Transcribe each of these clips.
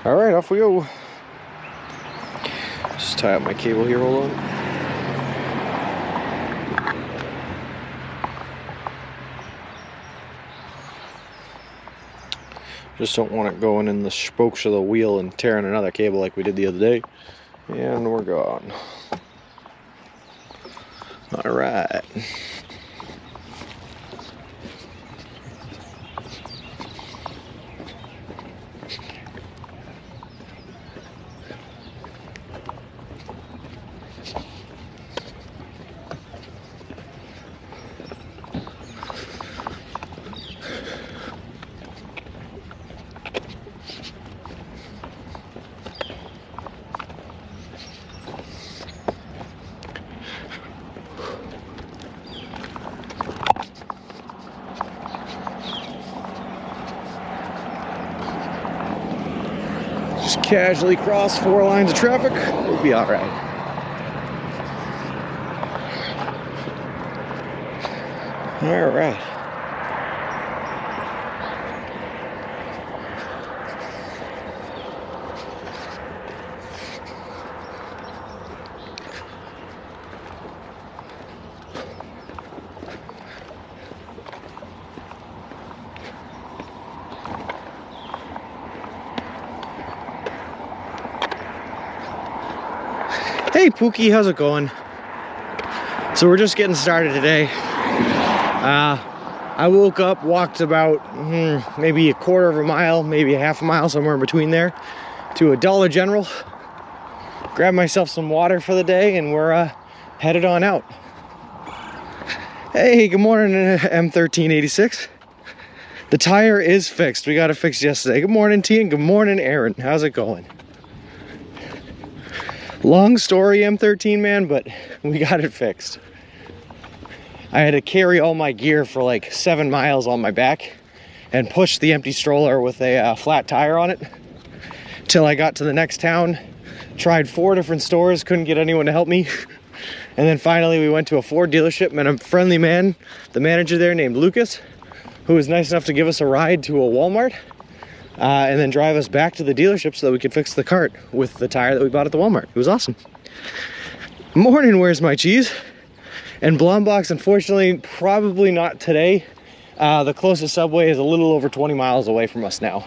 All right, off we go. Just tie up my cable here, hold on. Just don't want it going in the spokes of the wheel and tearing another cable like we did the other day. And we're gone. All right. Just casually cross 4 lines of traffic. We'll be all right. All right. Hey Pookie, how's it going? So we're just getting started today. I woke up, walked about maybe a quarter of a mile, maybe a half a mile, somewhere in between there, to a Dollar General. Grabbed myself some water for the day, and we're headed on out. Hey, good morning, M1386. The tire is fixed. We got it fixed yesterday. Good morning, T, and good morning, Aaron. How's it going? Long story, M13 man, but we got it fixed. I had to carry all my gear for like 7 miles on my back and push the empty stroller with a flat tire on it till I got to the next town. Tried 4 different stores, couldn't get anyone to help me. And then finally we went to a Ford dealership, met a friendly man, the manager there named Lucas, who was nice enough to give us a ride to a Walmart and then drive us back to the dealership so that we could fix the cart with the tire that we bought at the Walmart. It was awesome. Morning, where's my cheese? And Blombox, unfortunately, probably not today. The closest Subway is a little over 20 miles away from us now.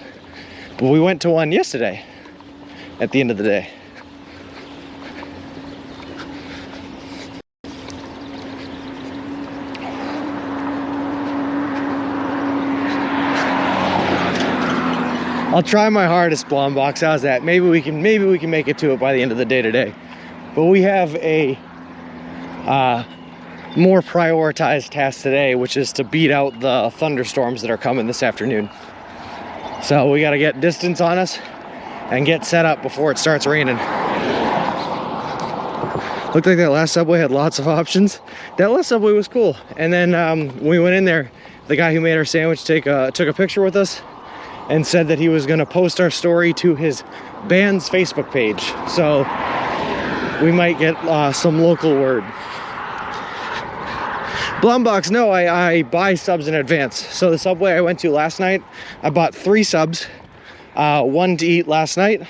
But we went to one yesterday at the end of the day. I'll try my hardest, Blombox. How's that? Maybe we can make it to it by the end of the day today. But we have a more prioritized task today, which is to beat out the thunderstorms that are coming this afternoon. So we got to get distance on us and get set up before it starts raining. Looked like that last Subway had lots of options. That last Subway was cool. And then when we went in there, the guy who made our sandwich took a picture with us and said that he was going to post our story to his band's Facebook page. So we might get some local word. Blumbox, no, I buy subs in advance. So the Subway I went to last night, I bought 3 subs. 1 to eat last night,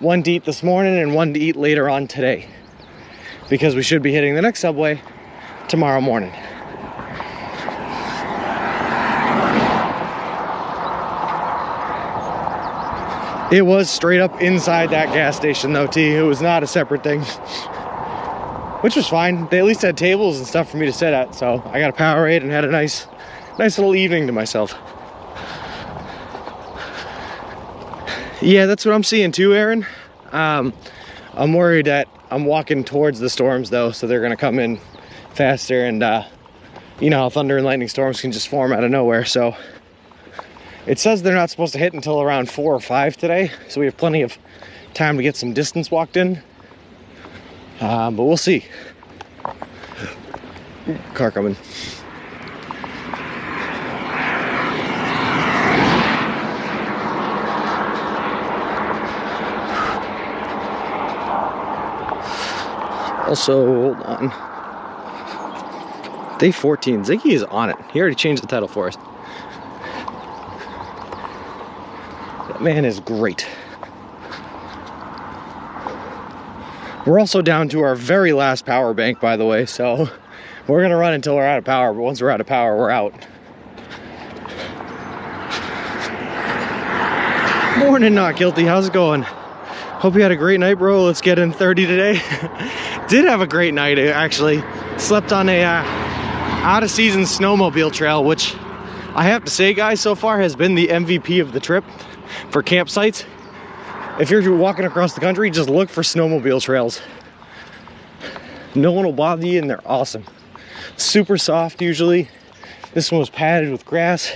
1 to eat this morning, and 1 to eat later on today. Because we should be hitting the next Subway tomorrow morning. It was straight up inside that gas station though, T. It was not a separate thing. Which was fine. They at least had tables and stuff for me to sit at, so I got a Powerade and had a nice little evening to myself. Yeah, that's what I'm seeing too, Aaron. I'm worried that I'm walking towards the storms though, so they're gonna come in faster, and you know how thunder and lightning storms can just form out of nowhere, so it says they're not supposed to hit until around 4 or 5 today, so we have plenty of time to get some distance walked in. But we'll see. Car coming. Also, hold on. Day 14, Ziggy is on it. He already changed the title for us. That man is great. We're also down to our very last power bank, by the way, so we're gonna run until we're out of power, but once we're out of power, we're out. Morning, Not Guilty. How's it going? Hope you had a great night, bro. Let's get in 30 today. Did have a great night, actually. Slept on a out-of-season snowmobile trail, which I have to say, guys, so far has been the MVP of the trip for campsites. If you're walking across the country, just look for snowmobile trails. No one will bother you, and they're awesome. Super soft usually. This one was padded with grass.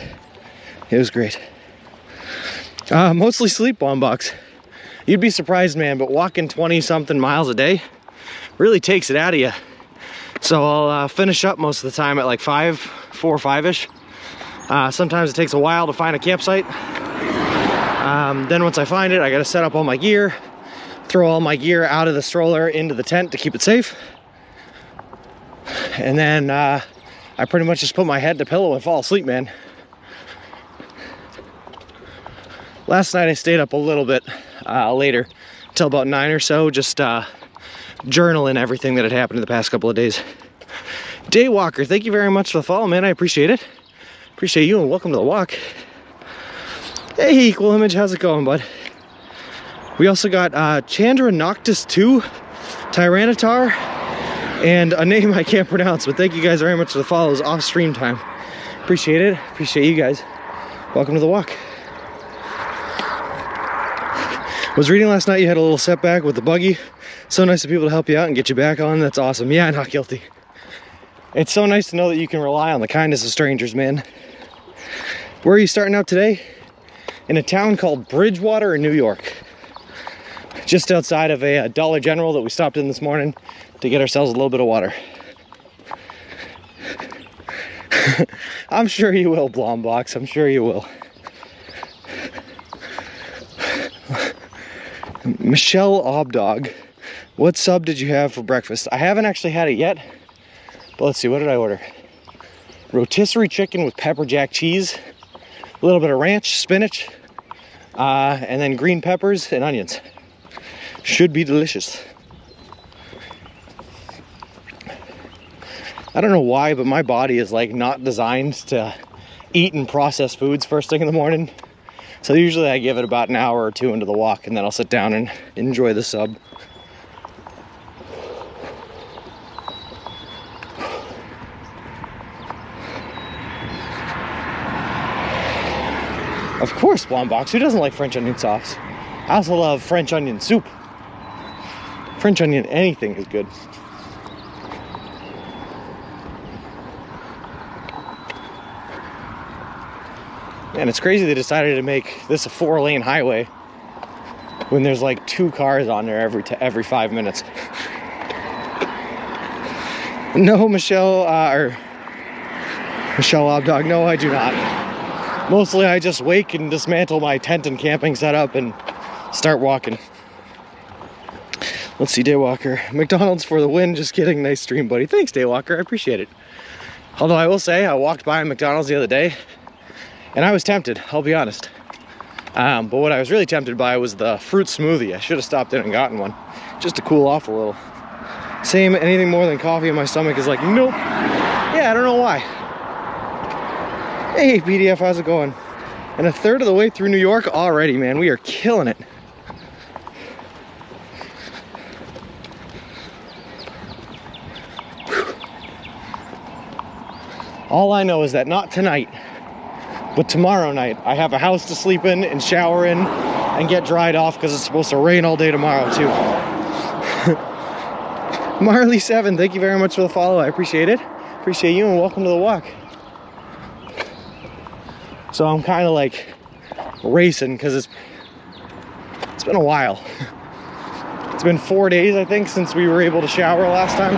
It was great. Mostly sleep on box. You'd be surprised, man, but walking 20-something miles a day really takes it out of you. So I'll finish up most of the time at like 4 or 5-ish. Sometimes it takes a while to find a campsite. Then once I find it, I gotta set up all my gear, throw all my gear out of the stroller into the tent to keep it safe. And then I pretty much just put my head to pillow and fall asleep, man. Last night I stayed up a little bit later, till about 9 or so, just journaling everything that had happened in the past couple of days. Daywalker, thank you very much for the follow, man. I appreciate it. Appreciate you, and welcome to the walk. Hey, Equal Image, how's it going, bud? We also got Chandra Noctis 2, Tyranitar, and a name I can't pronounce, but thank you guys very much for the follows off stream time. Appreciate it. Appreciate you guys. Welcome to the walk. Was reading last night you had a little setback with the buggy. So nice of people to help you out and get you back on. That's awesome. Yeah, Not Guilty. It's so nice to know that you can rely on the kindness of strangers, man. Where are you starting out today? In a town called Bridgewater in New York. Just outside of a Dollar General that we stopped in this morning to get ourselves a little bit of water. I'm sure you will, Blombox. I'm sure you will. Michelle Obdog, what sub did you have for breakfast? I haven't actually had it yet, but let's see, what did I order? Rotisserie chicken with pepper jack cheese, a little bit of ranch, spinach, and then green peppers and onions. Should be delicious. I don't know why, but my body is like not designed to eat and process foods first thing in the morning. So usually I give it about an hour or two into the walk, and then I'll sit down and enjoy the sub. Of course, Blombox. Who doesn't like French onion sauce? I also love French onion soup. French onion anything is good. Man, it's crazy they decided to make this a 4-lane highway when there's like 2 cars on there every 5 minutes. No, Michelle Obdog, no, I do not. Mostly I just wake and dismantle my tent and camping setup and start walking. Let's see, Daywalker. McDonald's for the win. Just kidding. Nice stream, buddy. Thanks, Daywalker. I appreciate it. Although I will say, I walked by McDonald's the other day and I was tempted, I'll be honest. But what I was really tempted by was the fruit smoothie. I should have stopped in and gotten one, just to cool off a little. Same, anything more than coffee in my stomach is like, nope. Yeah, I don't know why. Hey, PDF, how's it going? And a third of the way through New York already, man. We are killing it. All I know is that not tonight, but tomorrow night, I have a house to sleep in and shower in and get dried off because it's supposed to rain all day tomorrow too. Marley7, thank you very much for the follow. I appreciate it. Appreciate you, and welcome to the walk. So I'm kind of like racing because it's been a while. It's been 4 days, I think, since we were able to shower last time.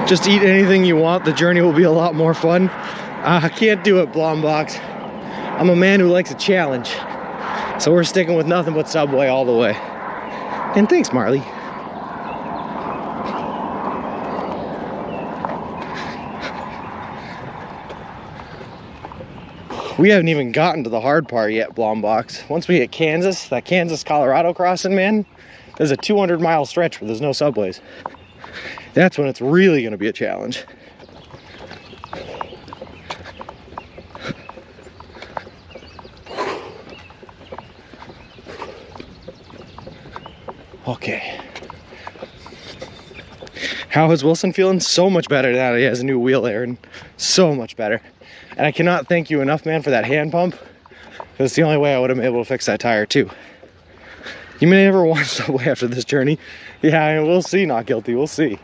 Just eat anything you want. The journey will be a lot more fun. I can't do it, Blombox. I'm a man who likes a challenge. So we're sticking with nothing but Subway all the way. And thanks, Marley. We haven't even gotten to the hard part yet, Blombox. Once we hit Kansas, that Kansas-Colorado crossing, man, there's a 200-mile stretch where there's no subways. That's when it's really going to be a challenge. Okay. How is Wilson feeling? So much better now that he has a new wheel, Aaron. So much better. And I cannot thank you enough, man, for that hand pump. Because it's the only way I would have been able to fix that tire, too. You may never want Subway after this journey. Yeah, I mean, we'll see, not guilty. We'll see.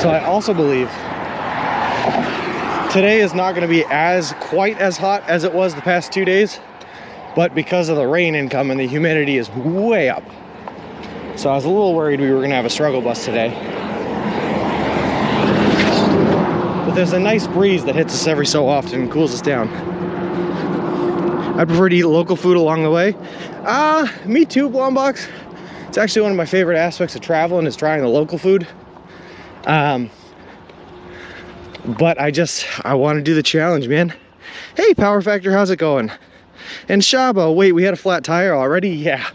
So I also believe today is not going to be quite as hot as it was the past 2 days, but because of the rain incoming, the humidity is way up. So I was a little worried we were going to have a struggle bus today. But there's a nice breeze that hits us every so often and cools us down. I prefer to eat local food along the way. Me too, Blombox. It's actually one of my favorite aspects of traveling is trying the local food. But I want to do the challenge, man. Hey, Power Factor, how's it going? And Shabo, wait, we had a flat tire already? Yeah.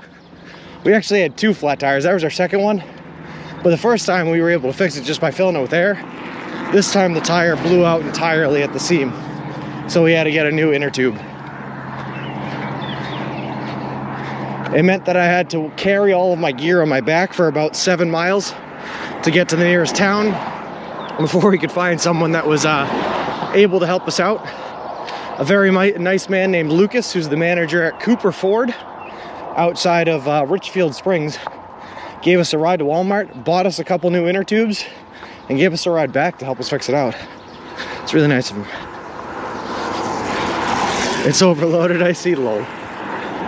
We actually had 2 flat tires. That was our second one. But the first time we were able to fix it just by filling it with air. This time the tire blew out entirely at the seam. So we had to get a new inner tube. It meant that I had to carry all of my gear on my back for about 7 miles to get to the nearest town before we could find someone that was able to help us out. A very nice man named Lucas, who's the manager at Cooper Ford outside of Richfield Springs, gave us a ride to Walmart, bought us a couple new inner tubes, and gave us a ride back to help us fix it out. It's really nice of him. It's overloaded, I see, lol.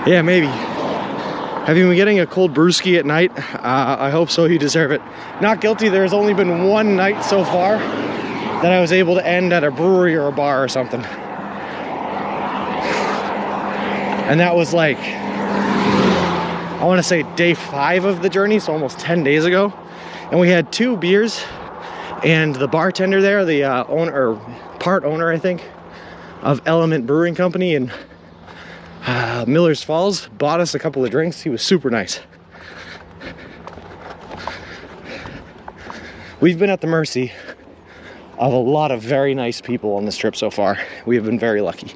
Yeah, maybe. Have you been getting a cold brewski at night? I hope so, you deserve it. Not guilty, there's only been one night so far that I was able to end at a brewery or a bar or something. And that was like, I want to say day 5 of the journey, so almost 10 days ago. And we had 2 beers, and the bartender there, the part owner, I think, of Element Brewing Company in Miller's Falls, bought us a couple of drinks. He was super nice. We've been at the mercy of a lot of very nice people on this trip so far. We have been very lucky.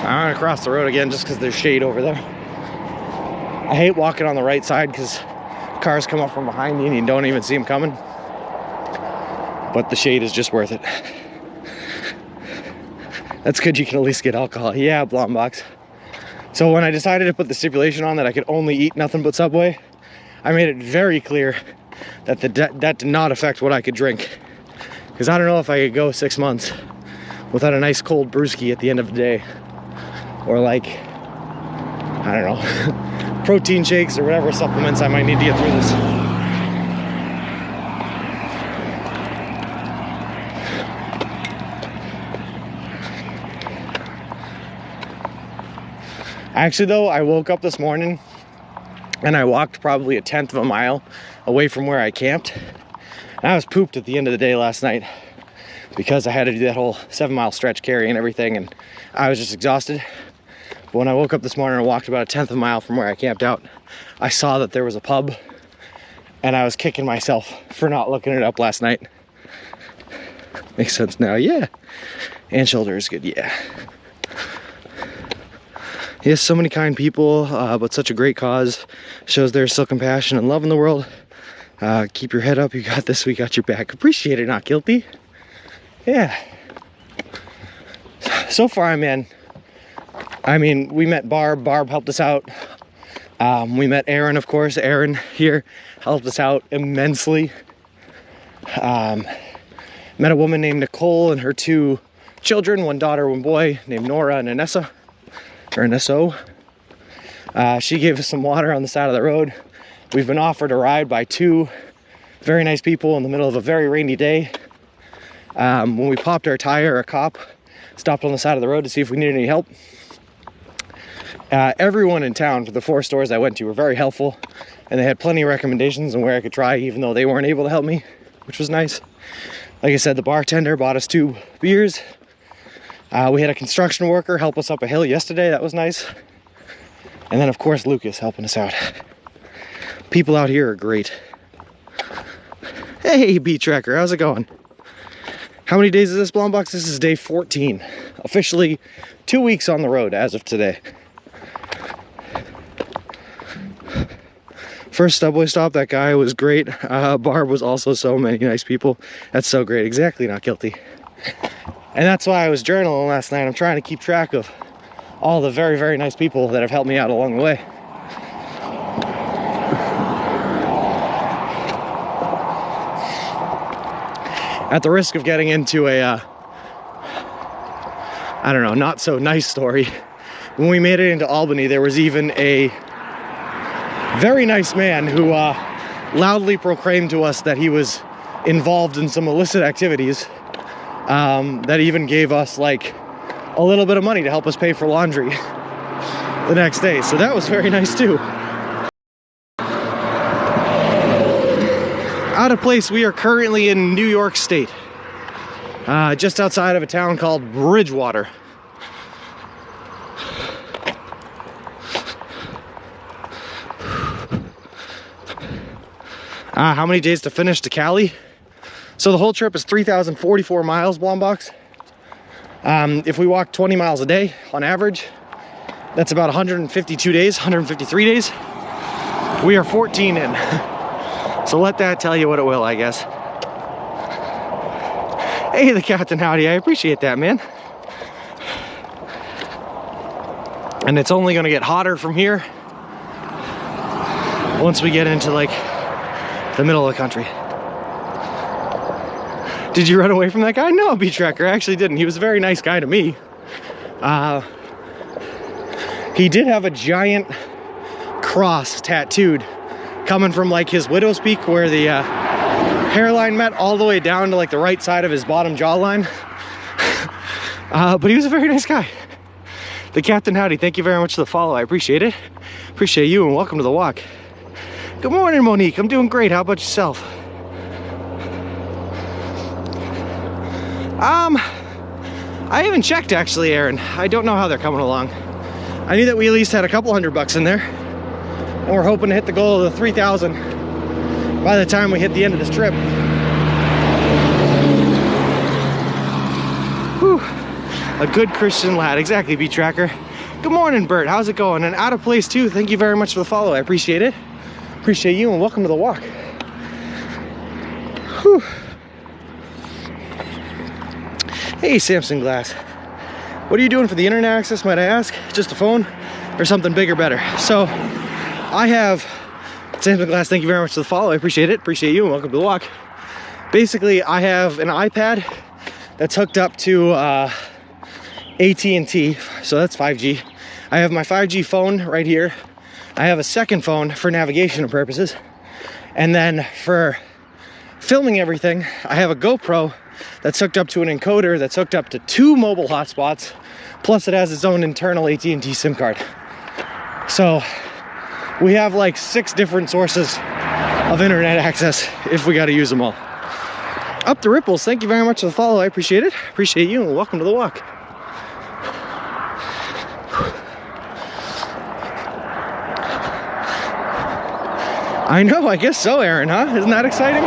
I'm gonna cross the road again just because there's shade over there. I hate walking on the right side because cars come up from behind you and you don't even see them coming. But the shade is just worth it. That's good, you can at least get alcohol. Yeah, Blombox. So when I decided to put the stipulation on that I could only eat nothing but Subway, I made it very clear that that did not affect what I could drink. Because I don't know if I could go 6 months without a nice cold brewski at the end of the day. Or like, I don't know, protein shakes or whatever supplements I might need to get through this. Actually though, I woke up this morning and I walked probably 1/10 of a mile away from where I camped. And I was pooped at the end of the day last night because I had to do that whole 7-mile stretch carry and everything, and I was just exhausted. But when I woke up this morning and walked about 1/10 of a mile from where I camped out, I saw that there was a pub, and I was kicking myself for not looking it up last night. Makes sense now, yeah. And shoulder is good, yeah. Yes, so many kind people, but such a great cause. Shows there's still compassion and love in the world. Keep your head up, you got this, we got your back. Appreciate it, not guilty. Yeah. So far, man. I mean, we met Barb. Barb helped us out. We met Aaron, of course. Aaron here helped us out immensely. Met a woman named Nicole and her 2 children, 1 daughter, 1 boy, named Nora and Anessa, or Nesso. She gave us some water on the side of the road. We've been offered a ride by 2 very nice people in the middle of a very rainy day. When we popped our tire, a cop stopped on the side of the road to see if we needed any help. Everyone in town for the 4 stores I went to were very helpful, and they had plenty of recommendations on where I could try, even though they weren't able to help me, which was nice. Like I said, the bartender bought us 2 beers. We had a construction worker help us up a hill yesterday. That was nice. And then, of course, Lucas helping us out. People out here are great. Hey, Beat Tracker, how's it going? How many days is this, Blombox? This is day 14. Officially 2 weeks on the road as of today. First subway stop, that guy was great. Barb was also so many nice people. That's so great. Exactly, not guilty. And that's why I was journaling last night. I'm trying to keep track of all the very, very nice people that have helped me out along the way. At the risk of getting into a, I don't know, not so nice story, when we made it into Albany, there was even a very nice man who loudly proclaimed to us that he was involved in some illicit activities, that even gave us like a little bit of money to help us pay for laundry the next day. So that was very nice too. Out of place, we are currently in New York State, just outside of a town called Bridgewater. How many days to finish to Cali? So the whole trip is 3,044 miles, Blombox. If we walk 20 miles a day on average, that's about 152 days, 153 days. We are 14 in. So let that tell you what it will, I guess. Hey, the Captain Howdy, I appreciate that, man. And it's only gonna get hotter from here once we get into like the middle of the country. Did you run away from that guy? No, Beat Tracker, I actually didn't. He was a very nice guy to me. He did have a giant cross tattooed coming from like his widow's peak where the hairline met all the way down to like the right side of his bottom jawline. But he was a very nice guy. The Captain Howdy, thank you very much for the follow. I appreciate it. Appreciate you and welcome to the walk. Good morning, Monique. I'm doing great. How about yourself? I haven't checked actually, Aaron. I don't know how they're coming along. I knew that we at least had a couple $100 in there, and we're hoping to hit the goal of the 3,000 by the time we hit the end of this trip. Whew. A good Christian lad. Exactly, Beat Tracker. Good morning, Bert. How's it going? And out of place too. Thank you very much for the follow. I appreciate it. Appreciate you and welcome to the walk. Whew. Hey, Samson Glass. What are you doing for the internet access, might I ask? Just a phone or something bigger, better? So I have, Samson Glass, thank you very much for the follow. I appreciate it. Appreciate you and welcome to the walk. Basically, I have an iPad that's hooked up to AT&T, so that's 5G. I have my 5G phone right here. I have a second phone for navigation purposes. And then for filming everything, I have a GoPro that's hooked up to an encoder that's hooked up to 2 mobile hotspots, plus it has its own internal AT&T SIM card. So we have like 6 different sources of internet access if we got to use them all. Up the ripples, thank you very much for the follow. I appreciate it. Appreciate you and welcome to the walk. I know, I guess so, Aaron, huh? Isn't that exciting?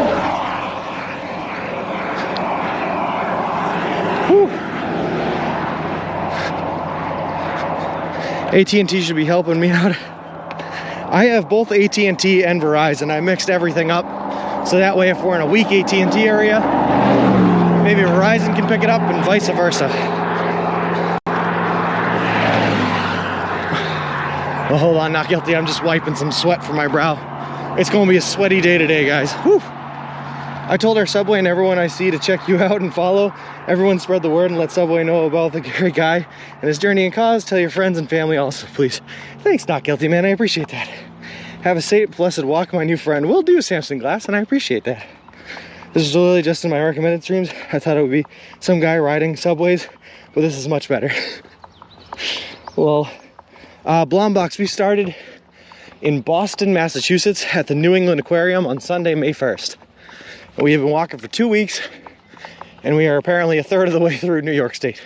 Whew. AT&T should be helping me out. I have both AT&T and Verizon. I mixed everything up, so that way if we're in a weak AT&T area, maybe Verizon can pick it up and vice versa. Well, hold on, not guilty. I'm just wiping some sweat from my brow. It's going to be a sweaty day today, guys. Whew. I told our Subway and everyone I see to check you out and follow. Everyone spread the word and let Subway know about the great guy and his journey and cause. Tell your friends and family also, please. Thanks, Not Guilty, man. I appreciate that. Have a safe, blessed walk, my new friend. Will do, Samson Glass, and I appreciate that. This is literally just in my recommended streams. I thought it would be some guy riding subways, but this is much better. Well, Blombox, we started in Boston, Massachusetts at the New England Aquarium on Sunday, May 1st. We have been walking for 2 weeks, and we are apparently a third of the way through New York State,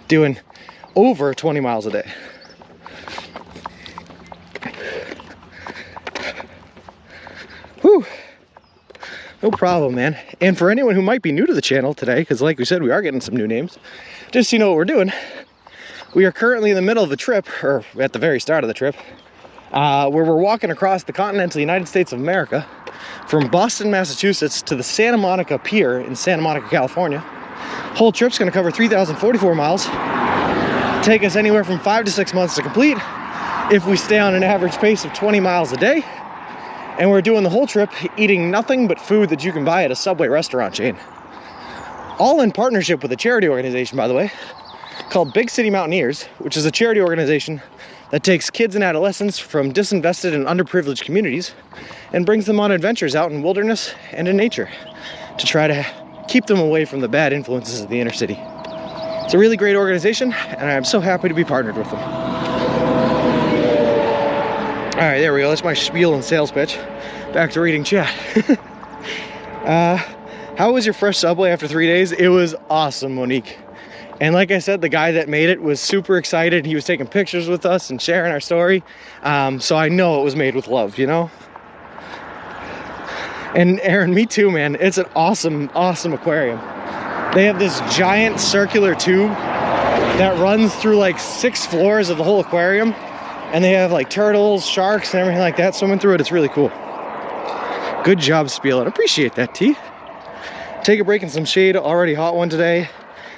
doing over 20 miles a day. Whew. No problem, man. And for anyone who might be new to the channel today, because like we said, we are getting some new names, just so you know what we're doing, we are currently in the middle of a trip, or at the very start of the trip, where we're walking across the continental United States of America from Boston, Massachusetts to the Santa Monica Pier in Santa Monica, California. Whole trip's gonna cover 3,044 miles, take us anywhere from 5 to 6 months to complete if we stay on an average pace of 20 miles a day. And we're doing the whole trip eating nothing but food that you can buy at a Subway restaurant chain. All in partnership with a charity organization, by the way, called Big City Mountaineers, which is a charity organization that takes kids and adolescents from disinvested and underprivileged communities and brings them on adventures out in wilderness and in nature to try to keep them away from the bad influences of the inner city. It's a really great organization, and I'm so happy to be partnered with them. All right, there we go. That's my spiel and sales pitch. Back to reading chat. How was your fresh Subway after 3 days? It was awesome, Monique. And like I said, the guy that made it was super excited. He was taking pictures with us and sharing our story. So I know it was made with love, you know? And Aaron, me too, man. It's an awesome, awesome aquarium. They have this giant circular tube that runs through like 6 floors of the whole aquarium. And they have like turtles, sharks, and everything like that swimming through it. It's really cool. Good job, Spiel. I appreciate that, T. Take a break in some shade. Already hot one today.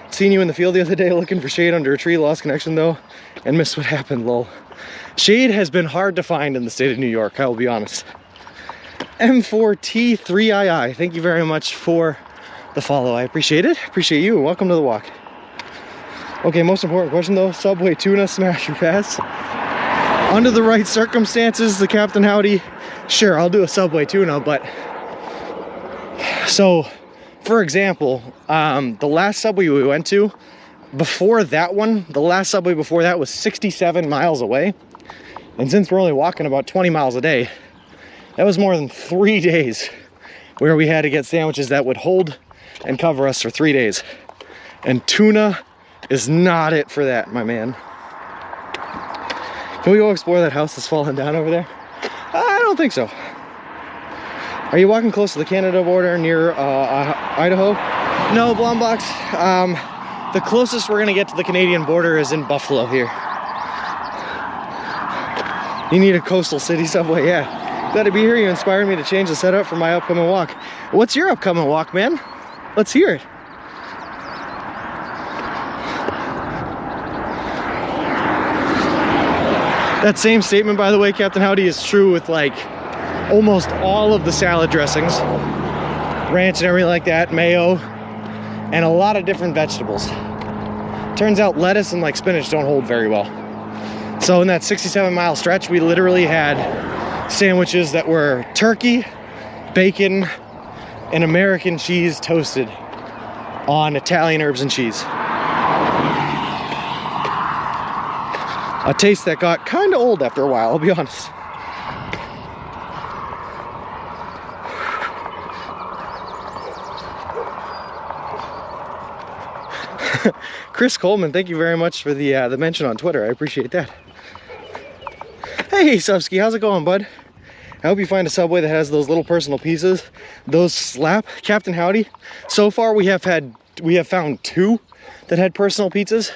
Seen you in the field the other day looking for shade under a tree. Lost connection though, and missed what happened, lol. Shade has been hard to find in the state of New York, I will be honest. M4T3II. Thank you very much for the follow. I appreciate it. Appreciate you. Welcome to the walk. Okay, most important question though. Subway tuna smash or pass? Under the right circumstances, the Captain Howdy, sure, I'll do a Subway tuna, but... So, for example, the last Subway we went to, before that one, the last Subway before that was 67 miles away. And since we're only walking about 20 miles a day, that was more than 3 days where we had to get sandwiches that would hold and cover us for 3 days. And tuna is not it for that, my man. Can we go explore that house that's fallen down over there? I don't think so. Are you walking close to the Canada border near Idaho? No, Blombox. The closest we're gonna get to the Canadian border is in Buffalo here. You need a coastal city Subway, yeah. Glad to be here. You inspired me to change the setup for my upcoming walk. What's your upcoming walk, man? Let's hear it. That same statement, by the way, Captain Howdy, is true with like almost all of the salad dressings, ranch and everything like that, mayo, and a lot of different vegetables. Turns out lettuce and like spinach don't hold very well. So in that 67-mile stretch, we literally had sandwiches that were turkey, bacon, and American cheese toasted on Italian herbs and cheese. A taste that got kind of old after a while, I'll be honest. Chris Coleman, thank you very much for the mention on Twitter. I appreciate that. Hey, Subski, how's it going, bud? I hope you find a Subway that has those little personal pieces. Those slap, Captain Howdy. So far, we have found 2 that had personal pizzas.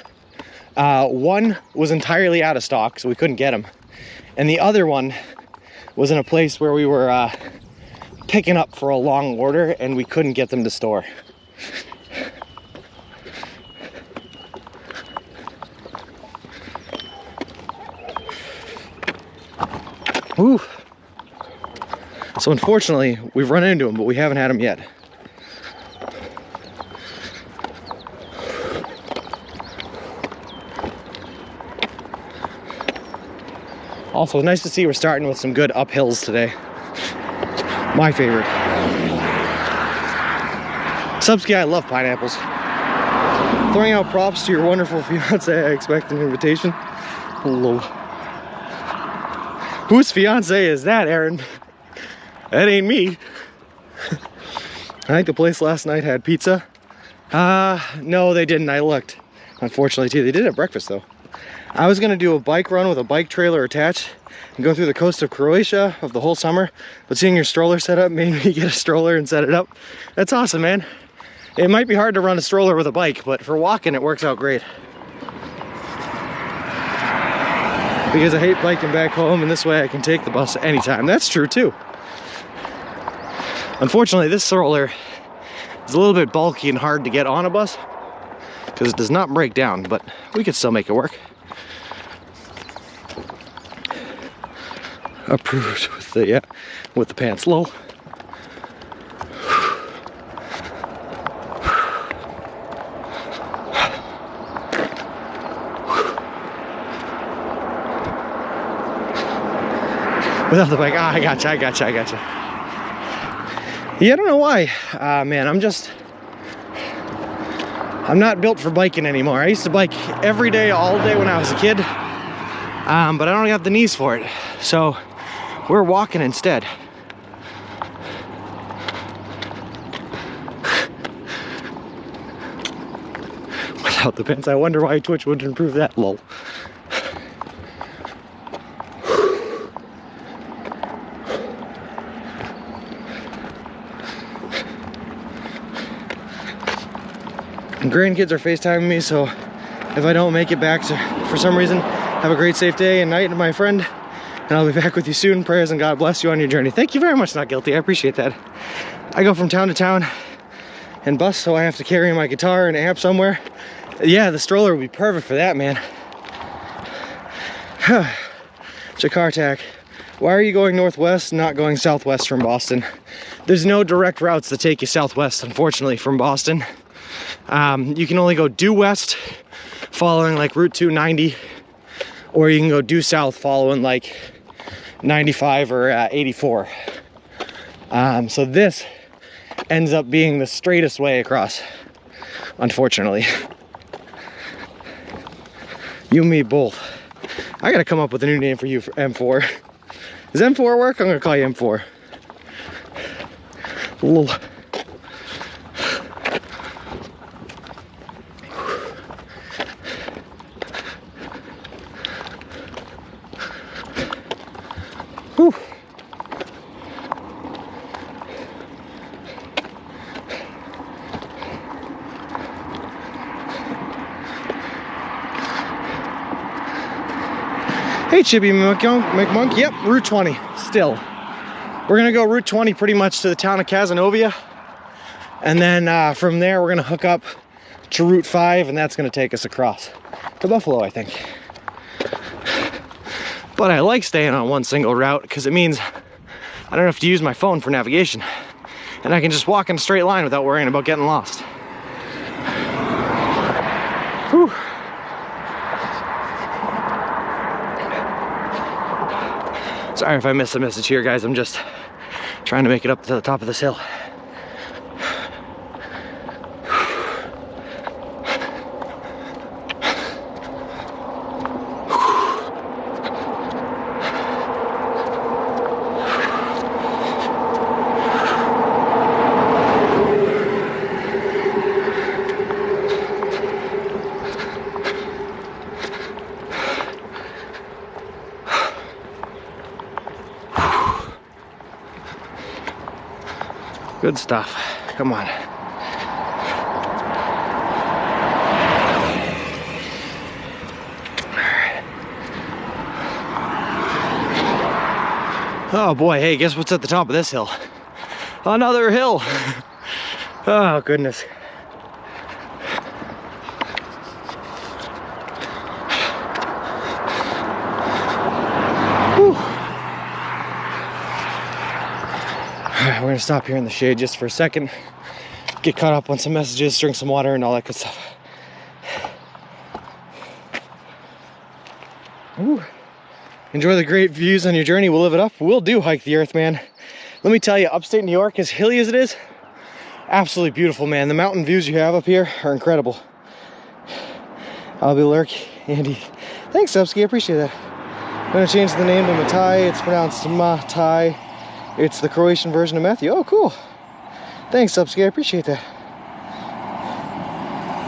One was entirely out of stock, so we couldn't get them. And the other one was in a place where we were picking up for a long order and we couldn't get them to store. Ooh. So unfortunately, we've run into them, but we haven't had them yet. Also, nice to see we're starting with some good uphills today. My favorite. Subski, I love pineapples. Throwing out props to your wonderful fiance. I expect an invitation. Hello. Whose fiance is that, Aaron? That ain't me. I think the place last night had pizza. No, they didn't. I looked. Unfortunately, too. They did have breakfast, though. I was gonna do a bike run with a bike trailer attached and go through the coast of Croatia of the whole summer, but seeing your stroller set up made me get a stroller and set it up. That's awesome, man. It might be hard to run a stroller with a bike, but for walking it works out great. Because I hate biking back home, and this way I can take the bus anytime. That's true too. Unfortunately, this stroller is a little bit bulky and hard to get on a bus because it does not break down, but we could still make it work. Approved with the pants low. Without the bike, I gotcha. Yeah, I don't know why. Man, I'm not built for biking anymore. I used to bike every day, all day when I was a kid, but I don't got the knees for it. So we're walking instead. Without the pants, I wonder why Twitch wouldn't improve that, lol. Grandkids are FaceTiming me, so if I don't make it back for some reason, have a great safe day and night, my friend, and I'll be back with you soon. Prayers and God bless you on your journey. Thank you very much, Not Guilty. I appreciate that. I go from town to town and bus, so I have to carry my guitar and amp somewhere. Yeah, the stroller would be perfect for that, man. Jakarta, why are you going northwest, not going southwest from Boston? There's no direct routes that take you southwest, unfortunately, from Boston. You can only go due west following like Route 290, or you can go due south following like 95 or 84. So this ends up being the straightest way across, unfortunately. You and me both. I gotta come up with a new name for you for M4. Does M4 work? I'm gonna call you M4. Lol. Whew. Hey Chippy McMonk, yep, Route 20, still. We're gonna go Route 20 pretty much to the town of Casanova, and then from there we're gonna hook up to Route 5, and that's gonna take us across to Buffalo, I think. But I like staying on one single route because it means I don't have to use my phone for navigation, and I can just walk in a straight line without worrying about getting lost. Whew. Sorry if I missed a message here, guys. I'm just trying to make it up to the top of this hill. Good stuff. Come on. Oh boy, hey, guess what's at the top of this hill? Another hill. Oh goodness. Whew. Alright, we're gonna stop here in the shade just for a second, get caught up on some messages, drink some water and all that good stuff. Ooh. Enjoy the great views on your journey. We'll live it up. We'll do hike the earth, man. Let me tell you, upstate New York, as hilly as it is, Absolutely beautiful, man. The mountain views you have up here are incredible. I'll be Lurk, Andy. Thanks, Subski, I appreciate that. I'm gonna change the name to Matai. It's pronounced Matai. It's the Croatian version of Matthew. Oh, cool. Thanks, Subski, I appreciate that.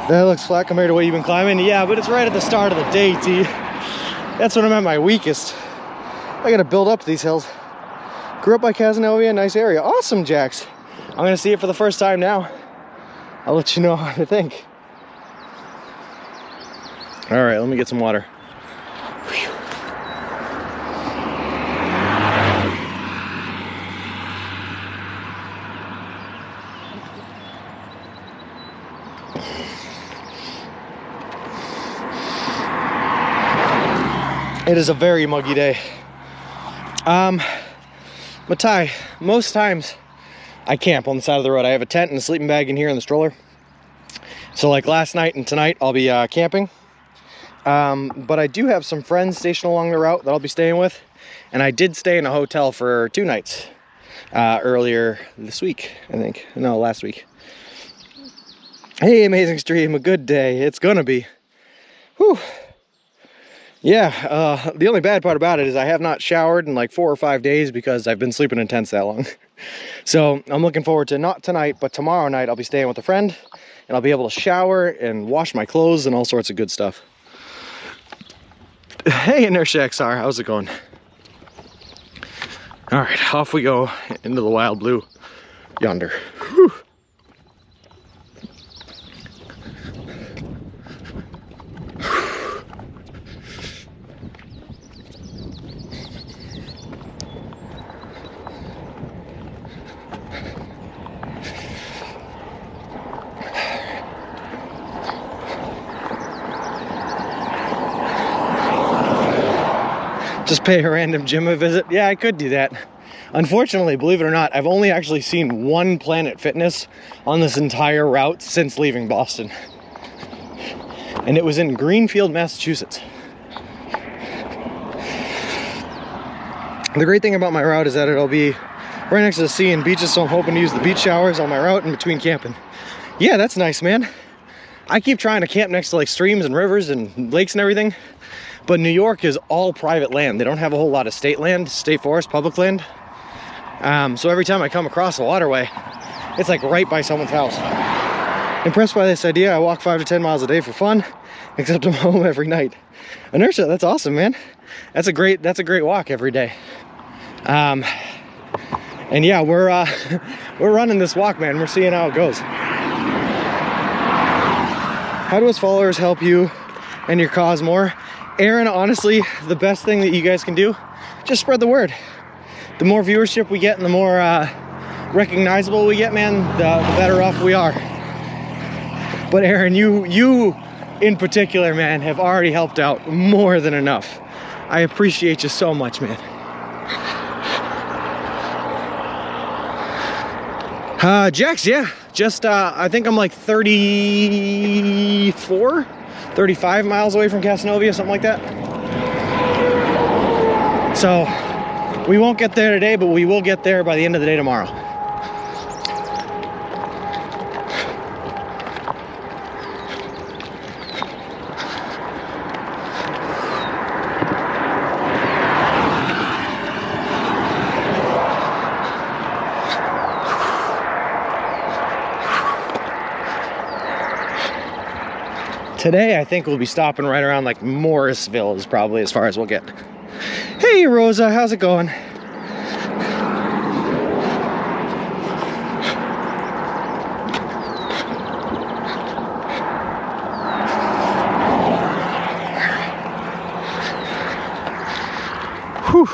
That looks flat compared to what you've been climbing. Yeah, but it's right at the start of the day, T. That's when I'm at my weakest. I gotta build up these hills. Grew up by Casanova, nice area. Awesome, Jax. I'm gonna see it for the first time now. I'll let you know how to think. All right, let me get some water. Whew. It is a very muggy day. Matai, most times I camp on the side of the road. I have a tent and a sleeping bag in here in the stroller. So like last night and tonight I'll be camping. But I do have some friends stationed along the route that I'll be staying with. And I did stay in a hotel for 2 nights earlier this week, I think. No, last week. Hey, amazing stream, a good day. It's gonna be. Whew. Yeah, the only bad part about it is I have not showered in like 4 or 5 days because I've been sleeping in tents that long. So I'm looking forward to not tonight, but tomorrow night I'll be staying with a friend and I'll be able to shower and wash my clothes and all sorts of good stuff. Hey, Inertia XR, how's it going? All right, off we go into the wild blue yonder. Whew. Just pay a random gym a visit. Yeah, I could do that. Unfortunately, believe it or not, I've only actually seen one Planet Fitness on this entire route since leaving Boston. And it was in Greenfield, Massachusetts. The great thing about my route is that it'll be right next to the sea and beaches, so I'm hoping to use the beach showers on my route in between camping. Yeah, that's nice, man. I keep trying to camp next to like streams and rivers and lakes and everything. But New York is all private land. They don't have a whole lot of state land, state forest, public land. So every time I come across a waterway, it's like right by someone's house. Impressed by this idea, I walk 5 to 10 miles a day for fun, except I'm home every night. Inertia, that's awesome, man. That's a great walk every day. And yeah, we're running this walk, man. We're seeing how it goes. How do his followers help you and your cause more? Aaron, honestly, the best thing that you guys can do, just spread the word. The more viewership we get and the more recognizable we get, man, the better off we are. But Aaron, you in particular, man, have already helped out more than enough. I appreciate you so much, man. Jax, yeah, just I think I'm like 35 miles away from Casanova, something like that. So we won't get there today, but we will get there by the end of the day tomorrow. Today, I think we'll be stopping right around like Morrisville is probably as far as we'll get. Hey, Rosa, how's it going? Whew.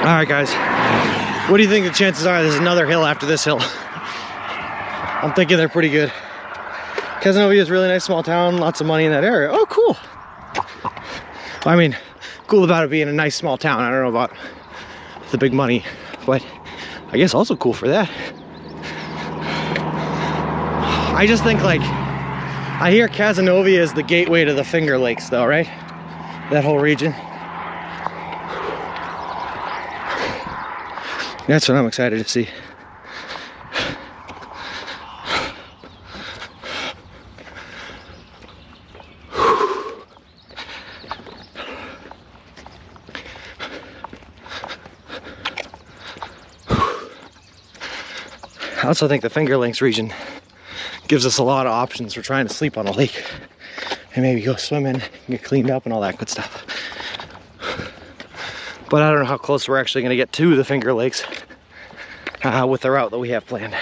All right, guys, what do you think the chances are there's another hill after this hill? I'm thinking they're pretty good. Casanova is a really nice small town, lots of money in that area. Oh, cool. I mean, cool about it being a nice small town. I don't know about the big money, but I guess also cool for that. I just think, like, I hear Cazenovia is the gateway to the Finger Lakes though, right? That whole region. That's what I'm excited to see. I also think the Finger Lakes region gives us a lot of options for trying to sleep on a lake and maybe go swimming, get cleaned up and all that good stuff. But I don't know how close we're actually going to get to the Finger Lakes with the route that we have planned.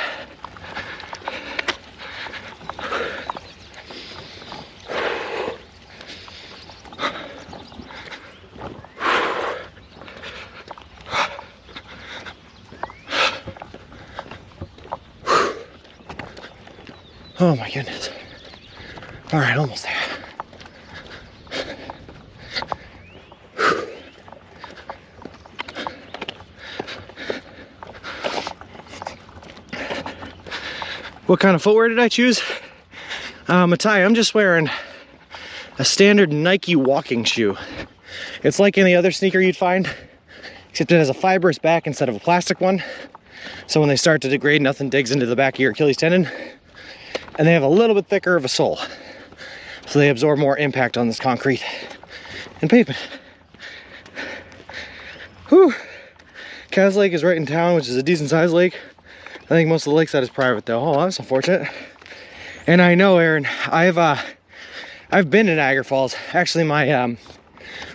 Oh my goodness. All right, almost there. What kind of footwear did I choose? Matai, I'm just wearing a standard Nike walking shoe. It's like any other sneaker you'd find, except it has a fibrous back instead of a plastic one. So when they start to degrade, nothing digs into the back of your Achilles tendon. And they have a little bit thicker of a sole, so they absorb more impact on this concrete and pavement. Whew. Cass Lake is right in town, which is a decent sized lake. I think most of the lakeside is private though. Oh, that's unfortunate. And I know, Aaron, I've been to Niagara Falls. Actually, my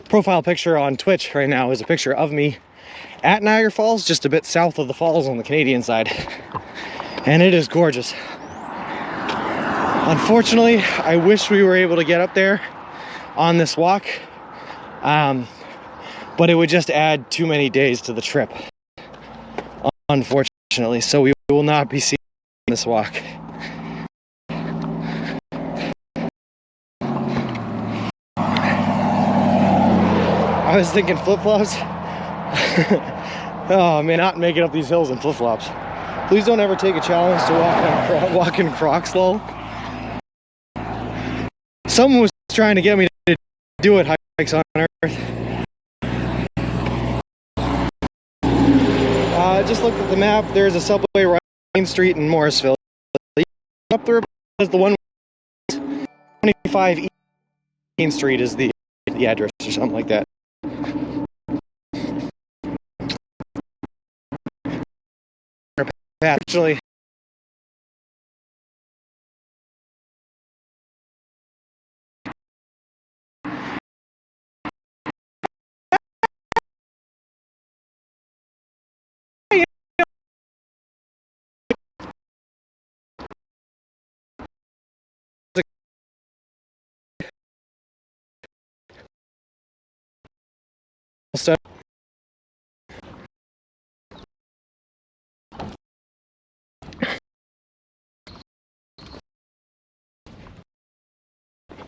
profile picture on Twitch right now is a picture of me at Niagara Falls, just a bit south of the falls on the Canadian side. And it is gorgeous. Unfortunately, I wish we were able to get up there on this walk, but it would just add too many days to the trip, unfortunately. So we will not be seeing this walk. I was thinking flip-flops. Oh man, not making up these hills in flip-flops. Please don't ever take a challenge to walk in Crocs, lol. Someone was trying to get me to do it, hikes on Earth. I just looked at the map. There's a subway right on Main Street in Morrisville. Up the river is the one 25 East Main Street is the address or something like that. Actually,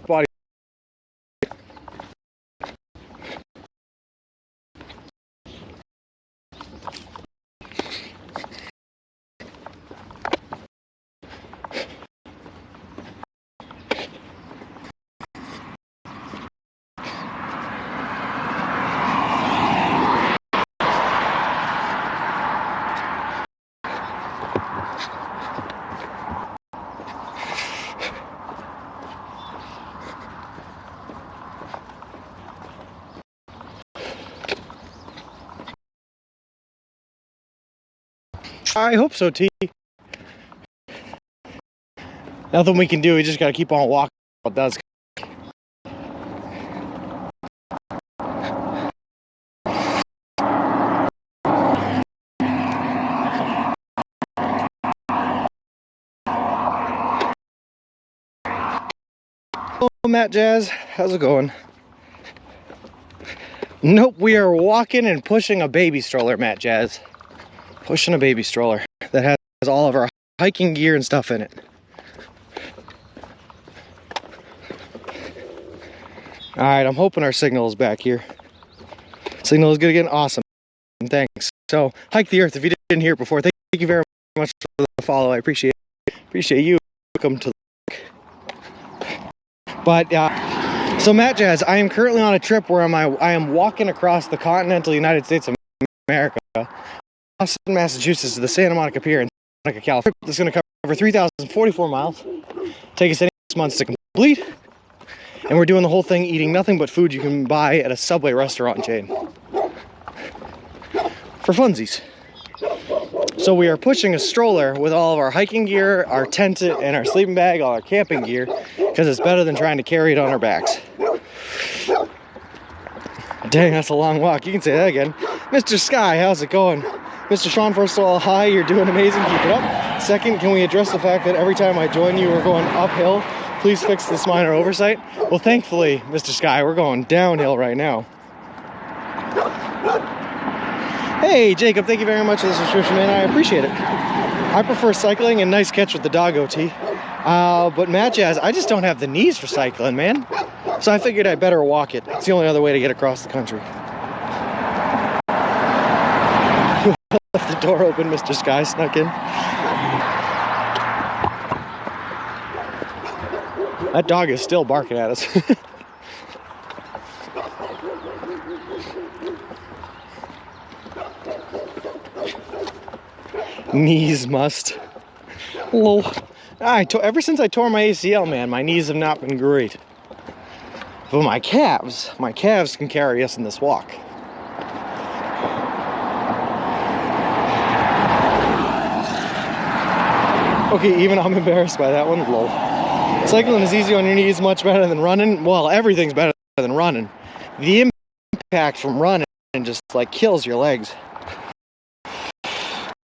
body. I hope so, T. Nothing we can do, we just gotta keep on walking. It does. Hello, Matt Jazz. How's it going? Nope, we are walking and pushing a baby stroller, Matt Jazz. Pushing a baby stroller that has all of our hiking gear and stuff in it. All right, I'm hoping our signal is back here. Signal is good again. Awesome. Thanks. So hike the earth. If you didn't hear it before, thank you very much for the follow. I appreciate you. Welcome to the but so Matt Jazz, I am currently on a trip where I am walking across the continental United States of America, Boston, Massachusetts, to the Santa Monica Pier in Santa Monica, California. This is going to cover 3,044 miles. Take us 6 months to complete. And we're doing the whole thing eating nothing but food you can buy at a Subway restaurant chain. For funsies. So we are pushing a stroller with all of our hiking gear, our tent and our sleeping bag, all our camping gear, because it's better than trying to carry it on our backs. Dang, that's a long walk. You can say that again. Mr. Sky, how's it going? Mr. Sean, first of all, hi, you're doing amazing. Keep it up. Second, can we address the fact that every time I join you, we're going uphill? Please fix this minor oversight. Well, thankfully, Mr. Sky, we're going downhill right now. Hey, Jacob, thank you very much for the subscription, man. I appreciate it. I prefer cycling, and nice catch with the doggo tee. But Matt Jazz, I just don't have the knees for cycling, man. So I figured I better walk it. It's the only other way to get across the country. Left the door open, Mr. Sky snuck in. That dog is still barking at us. Knees must. Lol. Ever since I tore my ACL, man, my knees have not been great. But my calves can carry us in this walk. Okay, even I'm embarrassed by that one. Lol. Cycling is easy on your knees, much better than running. Well, everything's better than running. The impact from running just like kills your legs.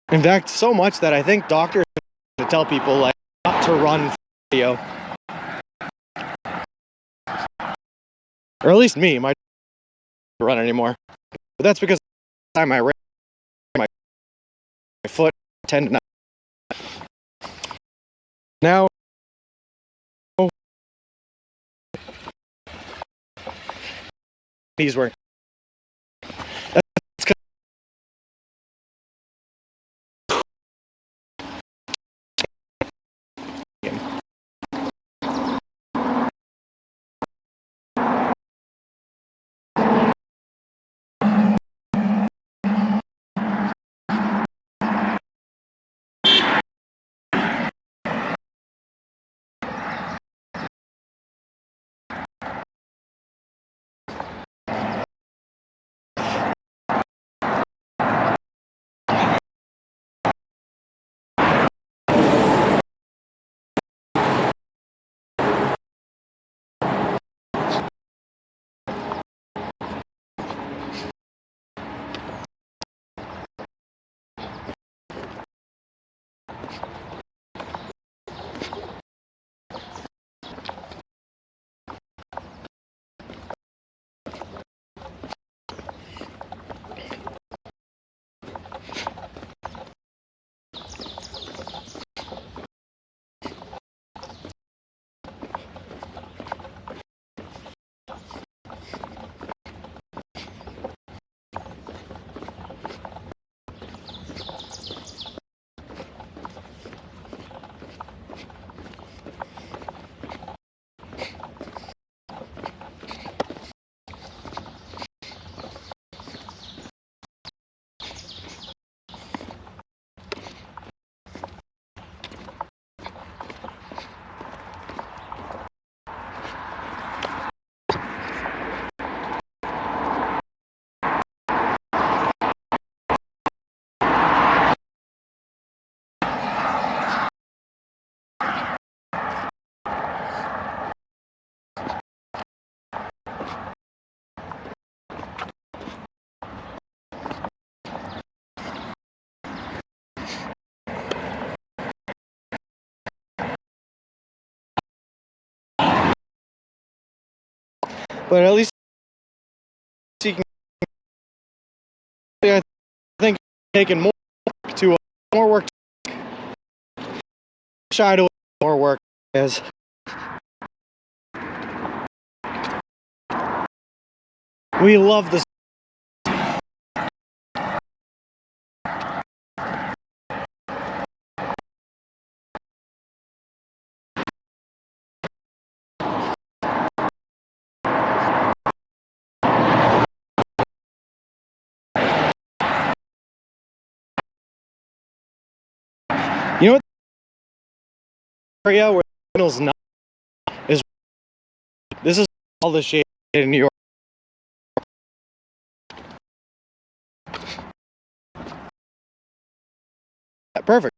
In fact, so much that I think doctors tell people like not to run video. Or at least me, my run anymore. But that's because the time I ran my foot tendon. Now knees work. But at least you can, I think, taking more work, shy to more work as we love this area where the signal's not is this is all the shade in New York. Perfect.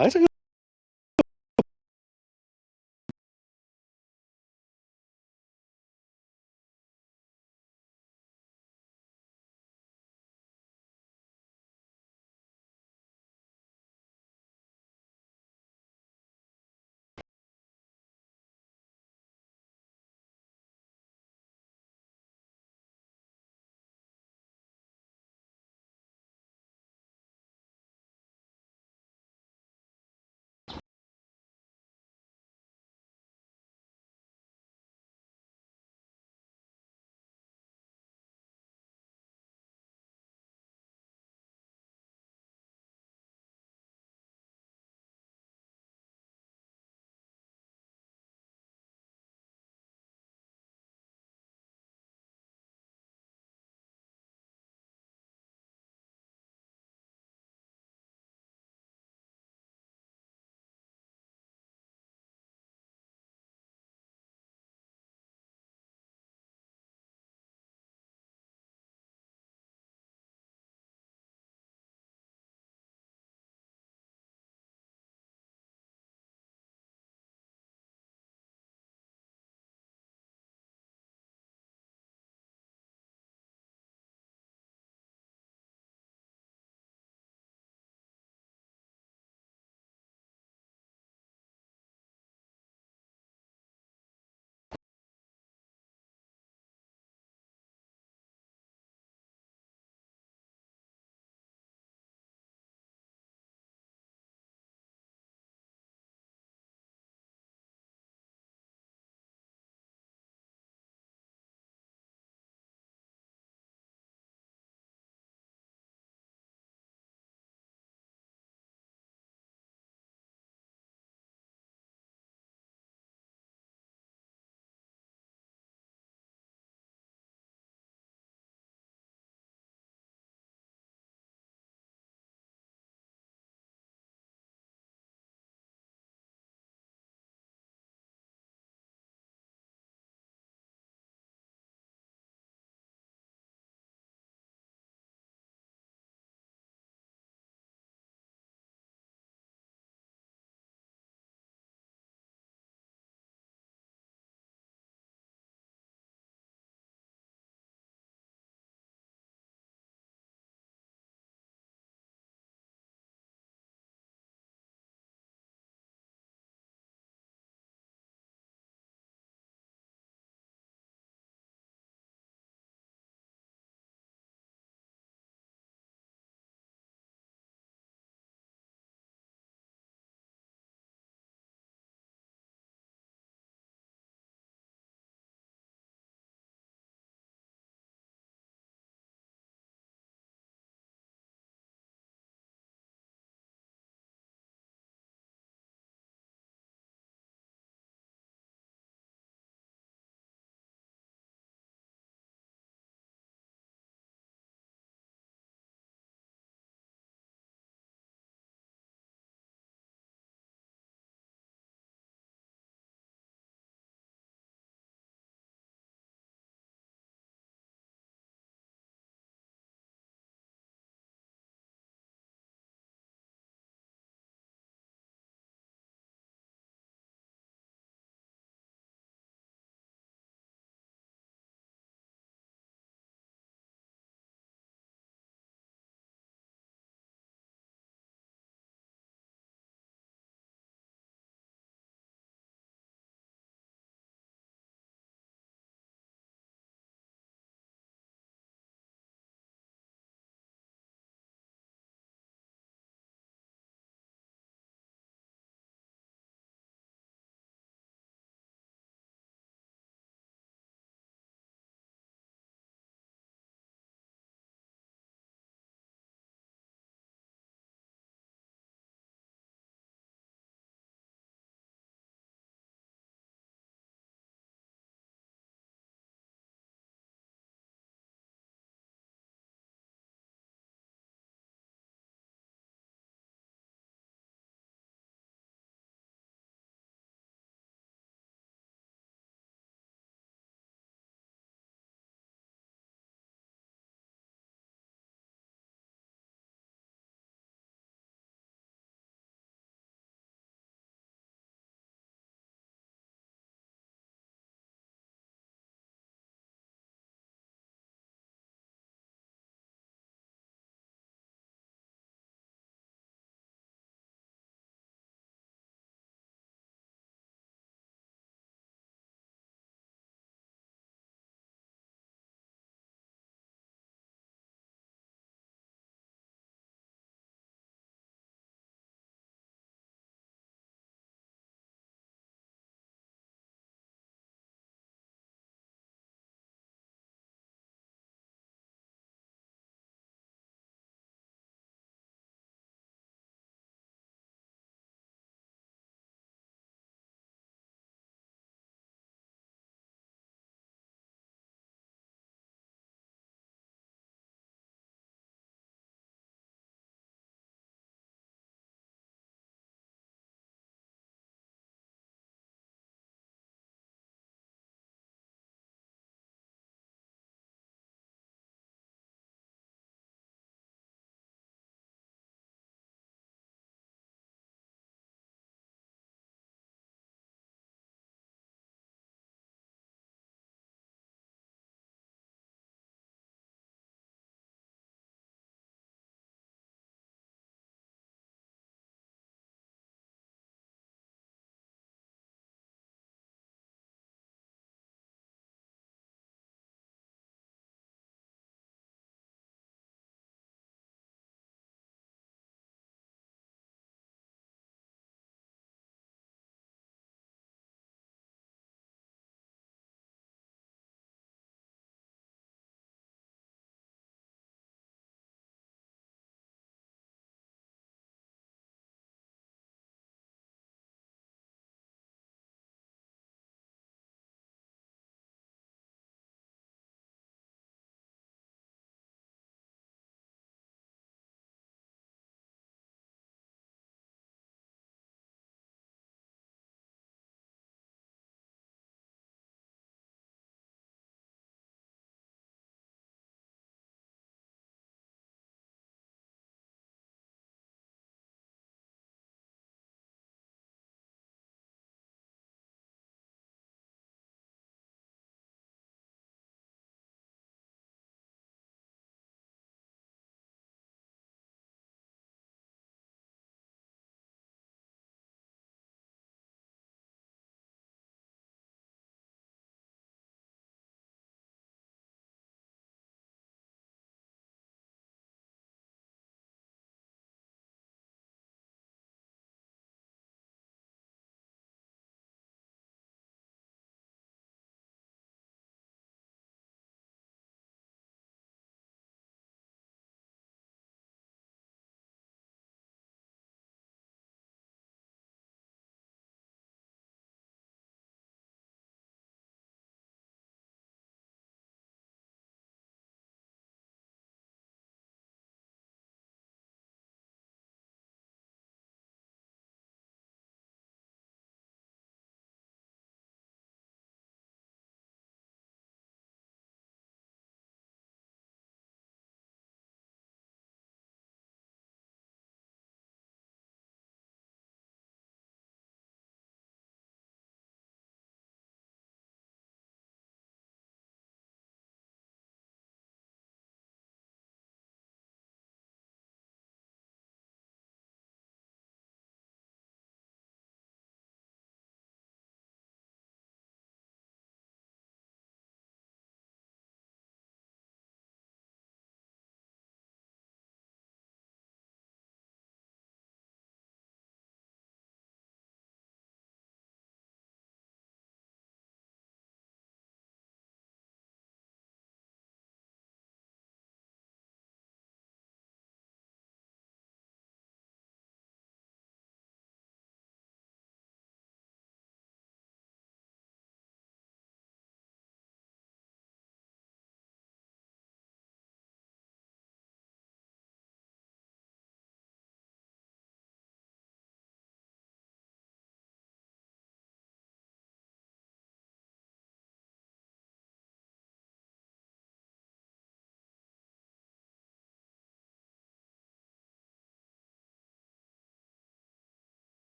That's a good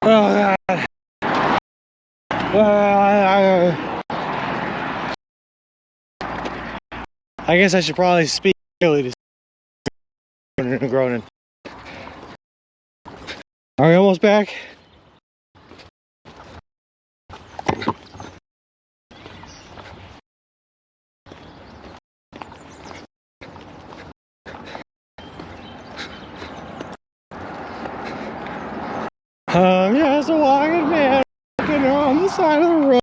Oh God. I guess I should probably speak clearly to groaning. Are we almost back? Just a walking man walking on the side of the road.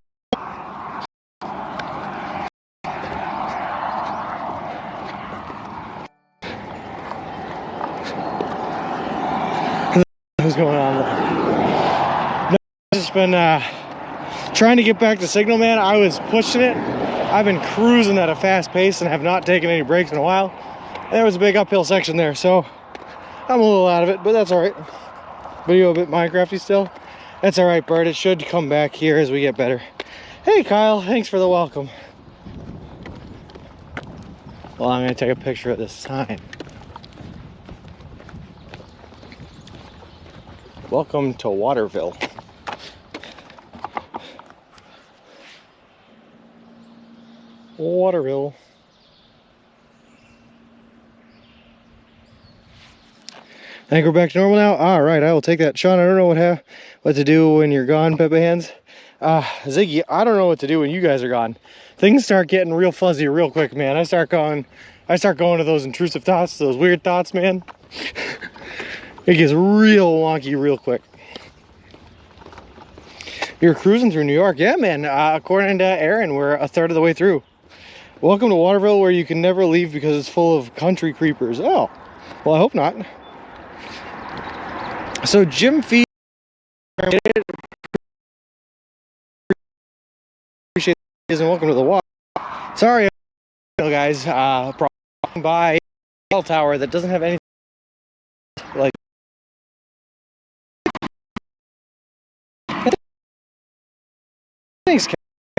What's going on? No, I've just been trying to get back to signal, man. I was pushing it. I've been cruising at a fast pace and have not taken any breaks in a while. There was a big uphill section there, so I'm a little out of it, but that's all right. Video a bit Minecrafty still. That's all right, Bert. It should come back here as we get better. Hey, Kyle. Thanks for the welcome. Well, I'm gonna take a picture of this sign. Welcome to Waterville. Waterville. I think we're back to normal now. All right, I will take that. Sean, I don't know what to do when you're gone, Pepe Hands. Ziggy, I don't know what to do when you guys are gone. Things start getting real fuzzy real quick, man. I start going to those intrusive thoughts, those weird thoughts, man. It gets real wonky real quick. You're cruising through New York. Yeah, man. According to Aaron, we're a third of the way through. Welcome to Waterville, where you can never leave because it's full of country creepers. Oh, well, I hope not. So Jim Fee, appreciate it, and welcome to the walk. Sorry, guys, by a tower that doesn't have anything like. Thanks,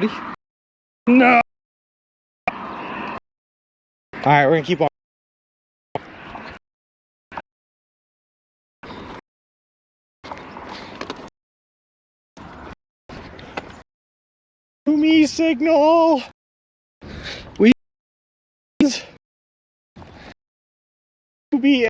Caddy. No. All right, we're gonna keep on. To me signal. We be.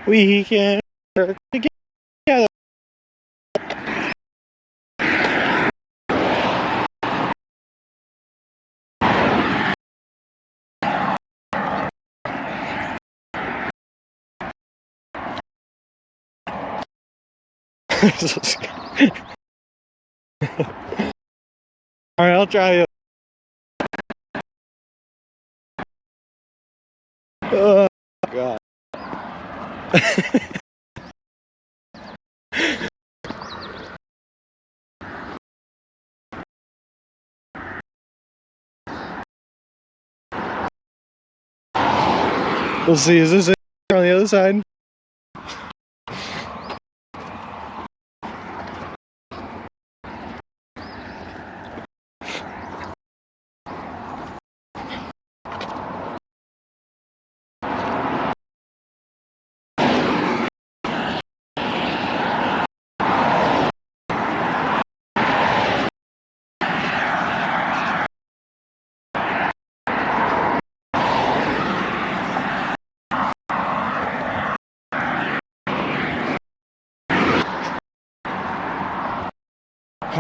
We can work together. All right, I'll try it. Oh God. We'll see. Is this it on the other side?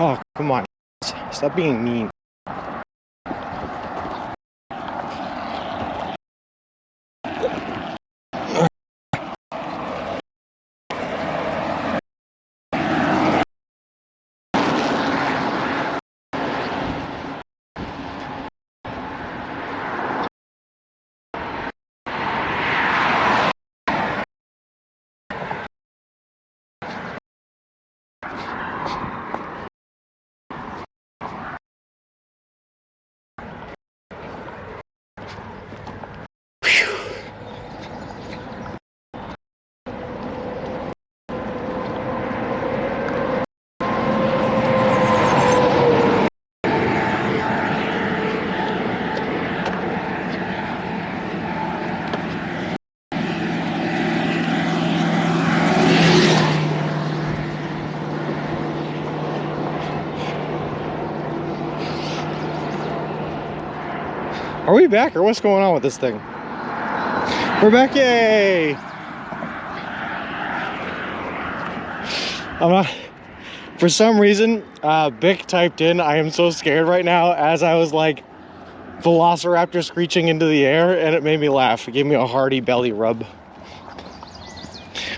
Oh, come on. Stop being mean. Are we back or what's going on with this thing? We're back, yay! I'm not, for some reason, Bic typed in, I am so scared right now, as I was like, Velociraptor screeching into the air, and it made me laugh. It gave me a hearty belly rub.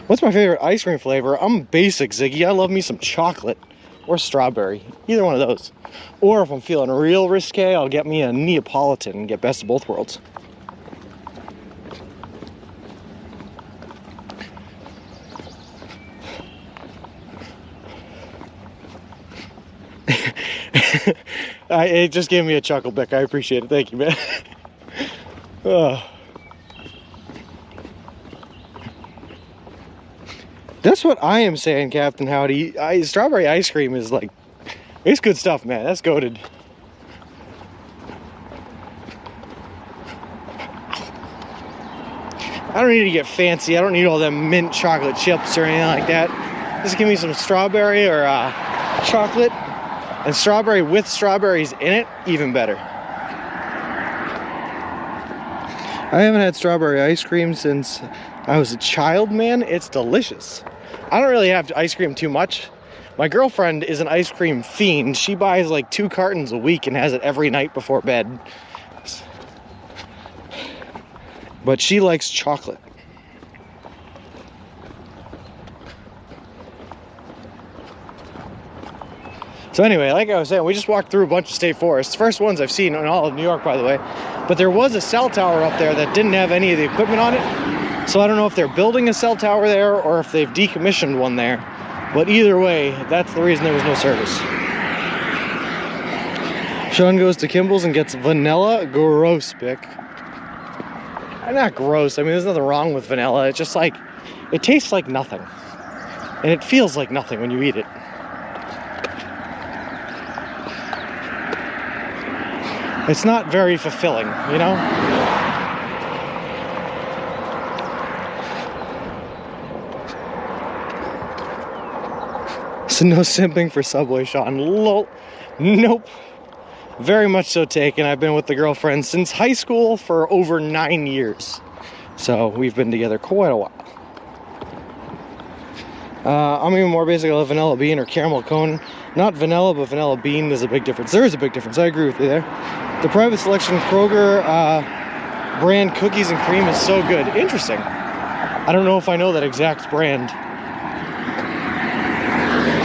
What's my favorite ice cream flavor? I'm basic, Ziggy. I love me some chocolate or strawberry. Either one of those. Or if I'm feeling real risque, I'll get me a Neapolitan and get best of both worlds. It just gave me a chuckle, Bic. I appreciate it. Thank you, man. That's what I am saying, Captain Howdy. Strawberry ice cream is like, it's good stuff, man. That's goated. I don't need to get fancy. I don't need all them mint chocolate chips or anything like that. Just give me some strawberry or chocolate. And strawberry with strawberries in it, even better. I haven't had strawberry ice cream since I was a child, man. It's delicious. I don't really have ice cream too much. My girlfriend is an ice cream fiend. She buys like 2 cartons a week and has it every night before bed. But she likes chocolate. So anyway, like I was saying, we just walked through a bunch of state forests. First ones I've seen in all of New York, by the way. But there was a cell tower up there that didn't have any of the equipment on it. So I don't know if they're building a cell tower there or if they've decommissioned one there. But either way, that's the reason there was no service. Sean goes to Kimball's and gets vanilla. Gross, Bic. Not gross. I mean, there's nothing wrong with vanilla. It's just like, it tastes like nothing. And it feels like nothing when you eat it. It's not very fulfilling, you know? So no simping for Subway, Sean. Lol. Nope. Very much so taken. I've been with the girlfriend since high school for over 9 years. So we've been together quite a while. I'm even more basic. I love vanilla bean or caramel cone. Not vanilla, but vanilla bean. There's a big difference. There is a big difference. I agree with you there. The private selection Kroger brand cookies and cream is so good. Interesting. I don't know if I know that exact brand.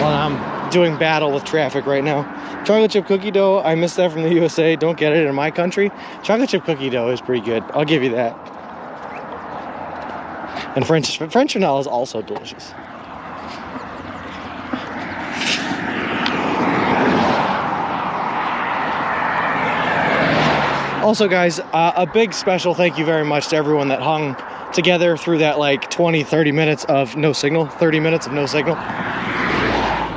Well, I'm doing battle with traffic right now. Chocolate chip cookie dough. I missed that from the USA. Don't get it in my country. Chocolate chip cookie dough is pretty good. I'll give you that. And French vanilla is also delicious. Also, guys, a big special thank you very much to everyone that hung together through that like 20-30 minutes of no signal. 30 minutes of no signal.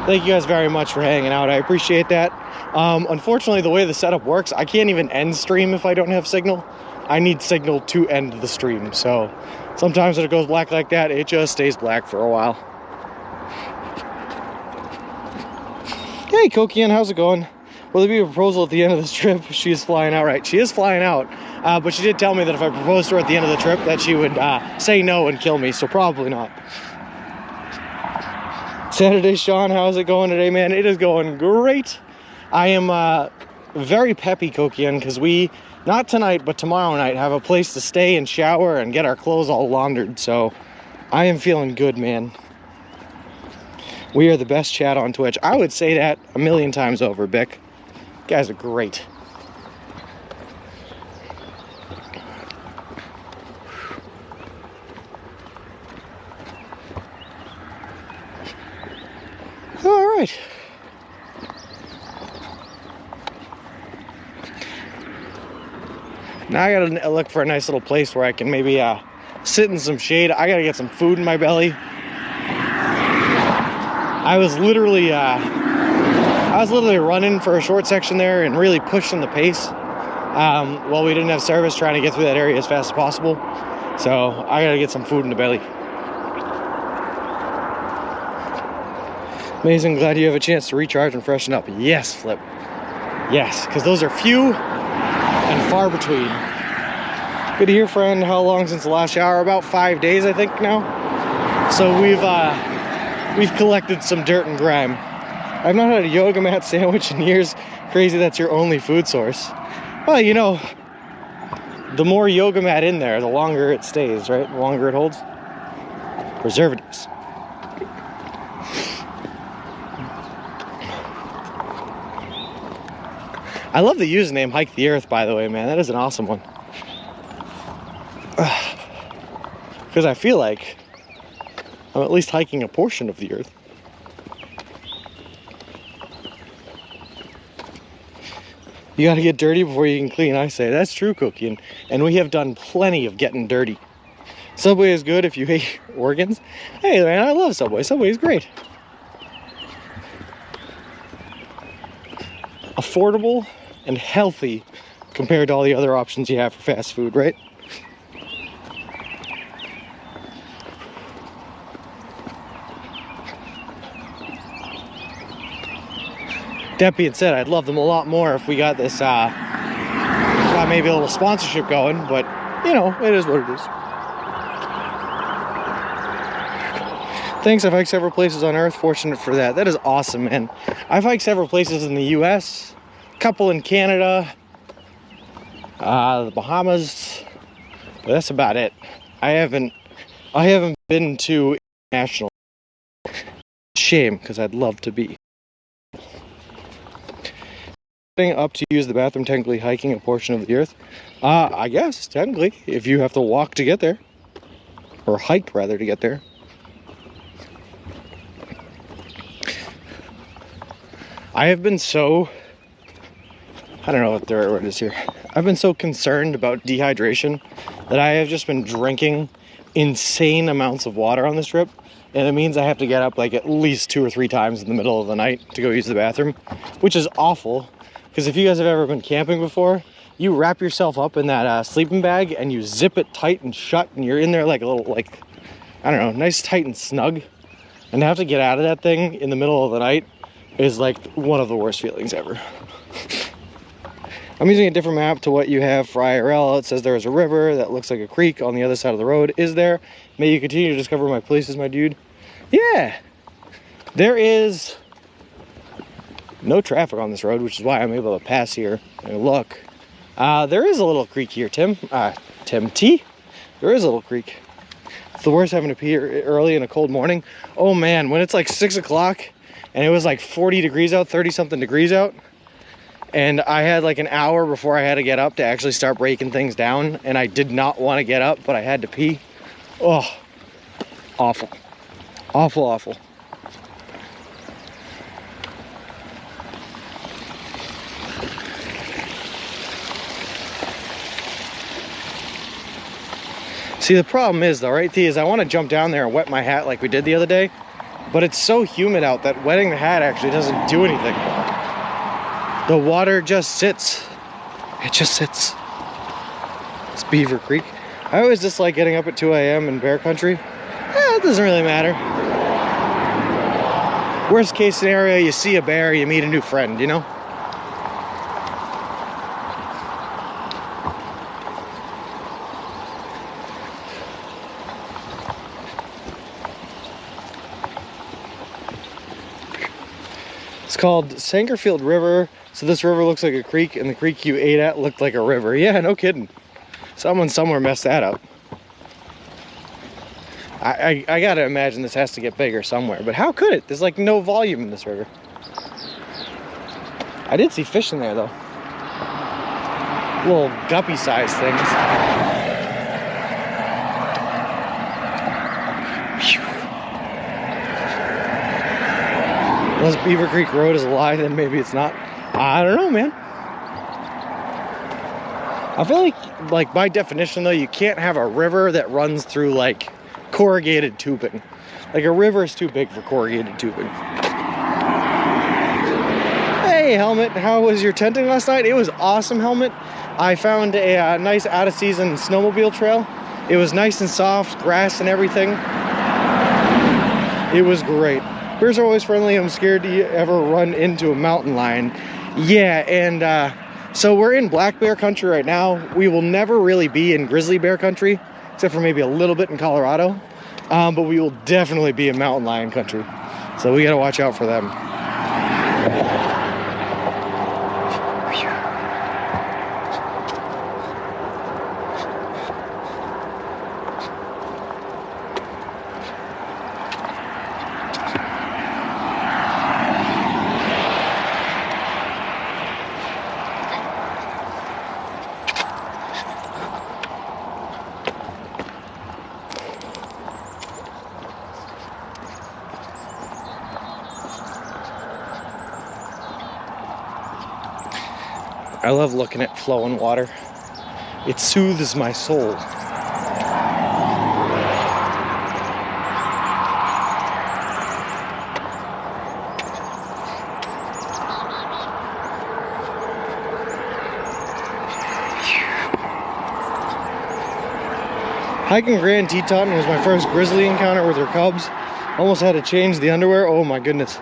Thank you guys very much for hanging out. I appreciate that. Unfortunately, the way the setup works, I can't even end stream if I don't have signal. I need signal to end the stream. So sometimes when it goes black like that, it just stays black for a while. Hey, Kokian, how's it going? Will there be a proposal at the end of this trip? She is flying out, right? She is flying out, but she did tell me that if I proposed to her at the end of the trip that she would say no and kill me, so probably not. Saturday, Sean, how's it going today, man? It is going great. I am very peppy, Kokian, because we, not tonight, but tomorrow night, have a place to stay and shower and get our clothes all laundered, so I am feeling good, man. We are the best chat on Twitch. I would say that a million times over, Bic. You guys are great. All right. Now I gotta look for a nice little place where I can maybe sit in some shade. I gotta get some food in my belly. I was literally running for a short section there and really pushing the pace while we didn't have service, trying to get through that area as fast as possible. So I gotta get some food in the belly. Amazing, glad you have a chance to recharge and freshen up. Yes, Flip. Yes, because those are few and far between. Good to hear, friend. How long since the last shower? About 5 days, I think now. So we've collected some dirt and grime. I've not had a yoga mat sandwich in years. Crazy that's your only food source. Well, you know, the more yoga mat in there, the longer it stays, right? The longer it holds. Preservatives. I love the username Hike the Earth, by the way, man. That is an awesome one. Because I feel like I'm at least hiking a portion of the earth. You gotta get dirty before you can clean, I say. That's true, Cookie. And we have done plenty of getting dirty. Subway is good if you hate organs. Hey, man, I love Subway. Subway is great. Affordable and healthy compared to all the other options you have for fast food, right? That being said, I'd love them a lot more if we got this, got maybe a little sponsorship going, but, you know, it is what it is. Thanks, I've hiked several places on Earth, fortunate for that. That is awesome, man. I've hiked several places in the US, a couple in Canada, the Bahamas, but that's about it. I haven't been to international. Shame, because I'd love to be. Up to use the bathroom, technically hiking a portion of the earth? I guess, technically, if you have to walk to get there. Or hike, rather, to get there. I have been so... I don't know what the right word is here. I've been so concerned about dehydration that I have just been drinking insane amounts of water on this trip. And it means I have to get up like at least 2 or 3 times in the middle of the night to go use the bathroom. Which is awful. Because if you guys have ever been camping before, you wrap yourself up in that sleeping bag and you zip it tight and shut, and you're in there like a little, like, I don't know, nice, tight and snug. And to have to get out of that thing in the middle of the night is like one of the worst feelings ever. I'm using a different map to what you have for IRL. It says there is a river that looks like a creek on the other side of the road. Is there? May you continue to discover my places, my dude. Yeah, there is no traffic on this road, which is why I'm able to pass here and look. There is a little creek here, Tim. Tim T. There is a little creek. It's the worst having to pee early in a cold morning. Oh man, when it's like 6 o'clock and it was like 40 degrees out, 30 something degrees out, and I had like an hour before I had to get up to actually start breaking things down, and I did not want to get up, but I had to pee. Oh, awful. Awful, awful. See, the problem is though, right, T, is I want to jump down there and wet my hat like we did the other day, but it's so humid out that wetting the hat actually doesn't do anything. The water just sits. It just sits. It's Beaver Creek. I always dislike getting up at 2 a.m. in bear country. It doesn't really matter. Worst case scenario, you see a bear, you meet a new friend, you know? It's called Sangerfield River. So this river looks like a creek, and the creek you ate at looked like a river. Yeah, no kidding. Someone somewhere messed that up. I gotta imagine this has to get bigger somewhere, but how could it? There's like no volume in this river. I did see fish in there though. Little guppy sized things. Unless Beaver Creek Road is a lie, then maybe it's not. I don't know, man. I feel like by definition though, you can't have a river that runs through like corrugated tubing. Like a river is too big for corrugated tubing. Hey Helmet, how was your tenting last night? It was awesome, Helmet. I found a nice out of season snowmobile trail. It was nice and soft, grass and everything. It was great. Bears are always friendly. I'm scared to ever run into a mountain lion. Yeah, and So we're in black bear country right now. We will never really be in grizzly bear country, except for maybe a little bit in Colorado. But we will definitely be in mountain lion country. So we gotta watch out for them. I love looking at flowing water. It soothes my soul. Hiking Grand Teton was my first grizzly encounter with her cubs. Almost had to change the underwear. Oh my goodness.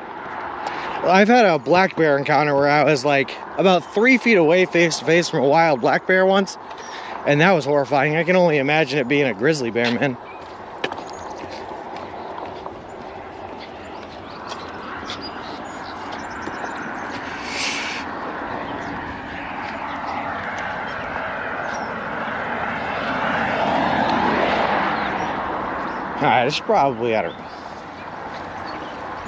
I've had a black bear encounter where I was like about 3 feet away face to face from a wild black bear once, and that was horrifying. I can only imagine it being a grizzly bear, man. Alright, I should probably, I don't know.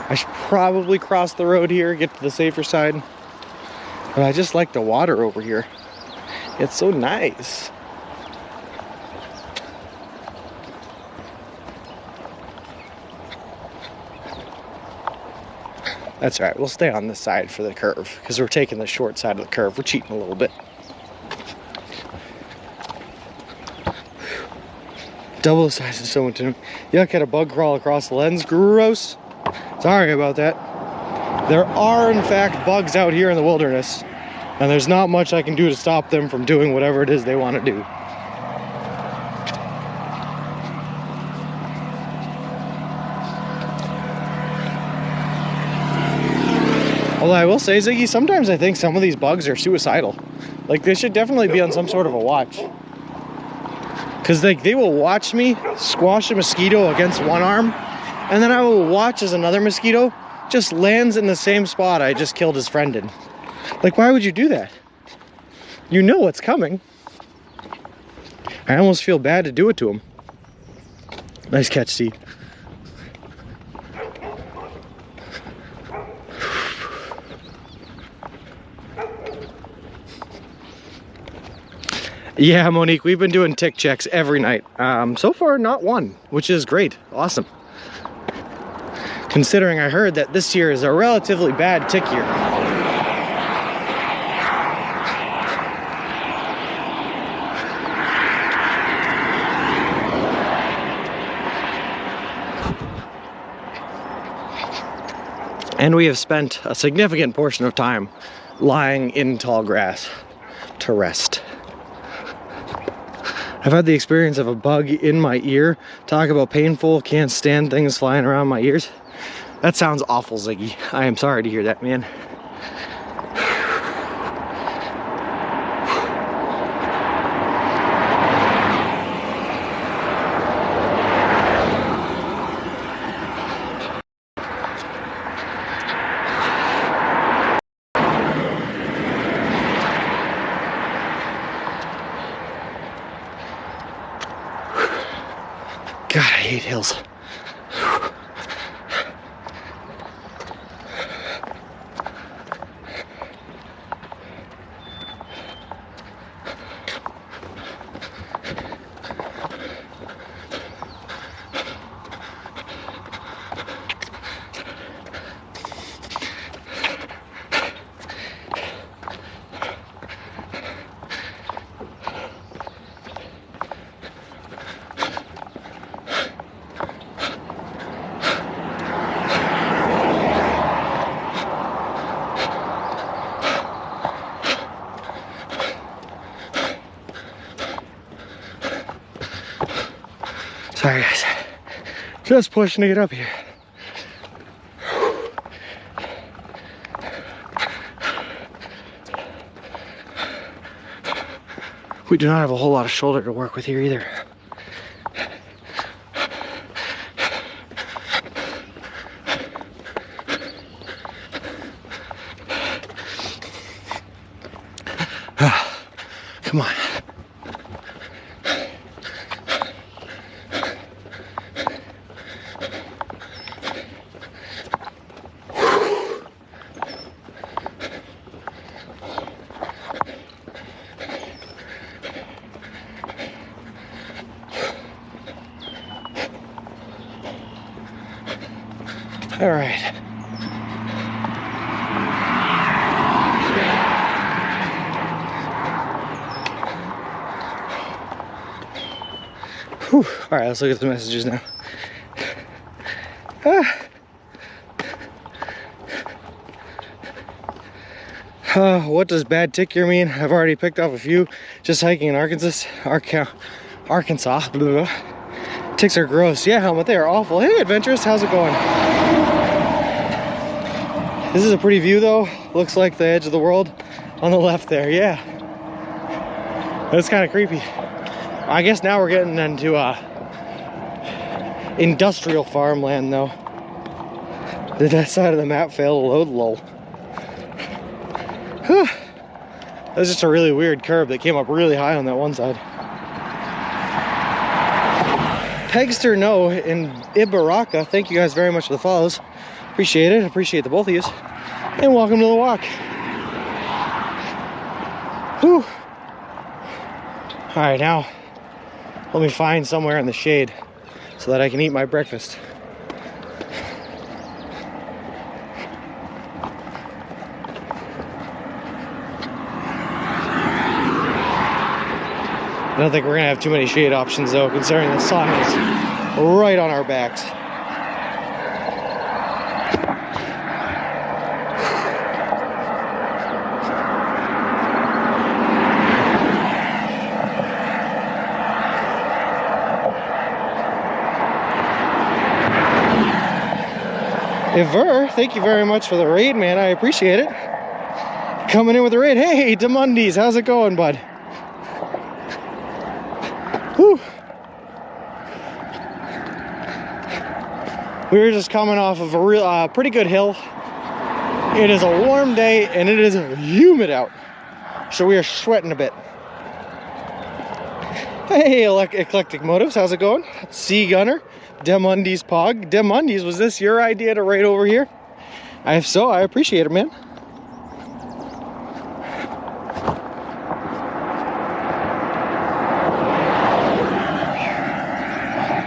I should probably cross the road here, get to the safer side. But I just like the water over here. It's so nice. That's all right, we'll stay on this side for the curve because we're taking the short side of the curve. We're cheating a little bit. Double the size of someone to yuck, had a bug crawl across the lens. Gross. Sorry about that. There are, in fact, bugs out here in the wilderness, and there's not much I can do to stop them from doing whatever it is they want to do. Although I will say, Ziggy, sometimes I think some of these bugs are suicidal. Like, they should definitely be on some sort of a watch. Because they will watch me squash a mosquito against one arm, and then I will watch as another mosquito just lands in the same spot I just killed his friend in. Like, why would you do that? You know what's coming. I almost feel bad to do it to him. Nice catch, Steve. Yeah, Monique, we've been doing tick checks every night. So far, not one, which is great. Awesome. Considering I heard that this year is a relatively bad tick year. And we have spent a significant portion of time lying in tall grass to rest. I've had the experience of a bug in my ear. Talk about painful, can't stand things flying around my ears. That sounds awful, Ziggy. I am sorry to hear that, man. God, I hate hills. Sorry guys, just pushing to get up here. We do not have a whole lot of shoulder to work with here either. Come on. All right. Whew. All right, let's look at the messages now. What does bad tick year mean? I've already picked off a few just hiking in Arkansas. Arkansas. Blah, blah, blah. Ticks are gross. Yeah, Helmut, they are awful. Hey, adventurous, how's it going? This is a pretty view though. Looks like the edge of the world on the left there. Yeah, that's kind of creepy. I guess now we're getting into industrial farmland though. Did that side of the map fail to load? Lol. Whew. That was just a really weird curve that came up really high on that one side. Pegster No in Ibaraka, thank you guys very much for the follows. Appreciate it. Appreciate the both of you. And welcome to the walk. Whew. All right, now let me find somewhere in the shade so that I can eat my breakfast. I don't think we're gonna have too many shade options though, considering the sun is right on our backs. Iver, thank you very much for the raid, man. I appreciate it. Coming in with the raid. Hey, Demundies, how's it going, bud? Whew. We were just coming off of a real, pretty good hill. It is a warm day and it is humid out, so we are sweating a bit. Hey, Eclectic Motives, how's it going? Sea Gunner, Demundies Pog. Demundies, was this your idea to raid over here? If so, I appreciate it, man.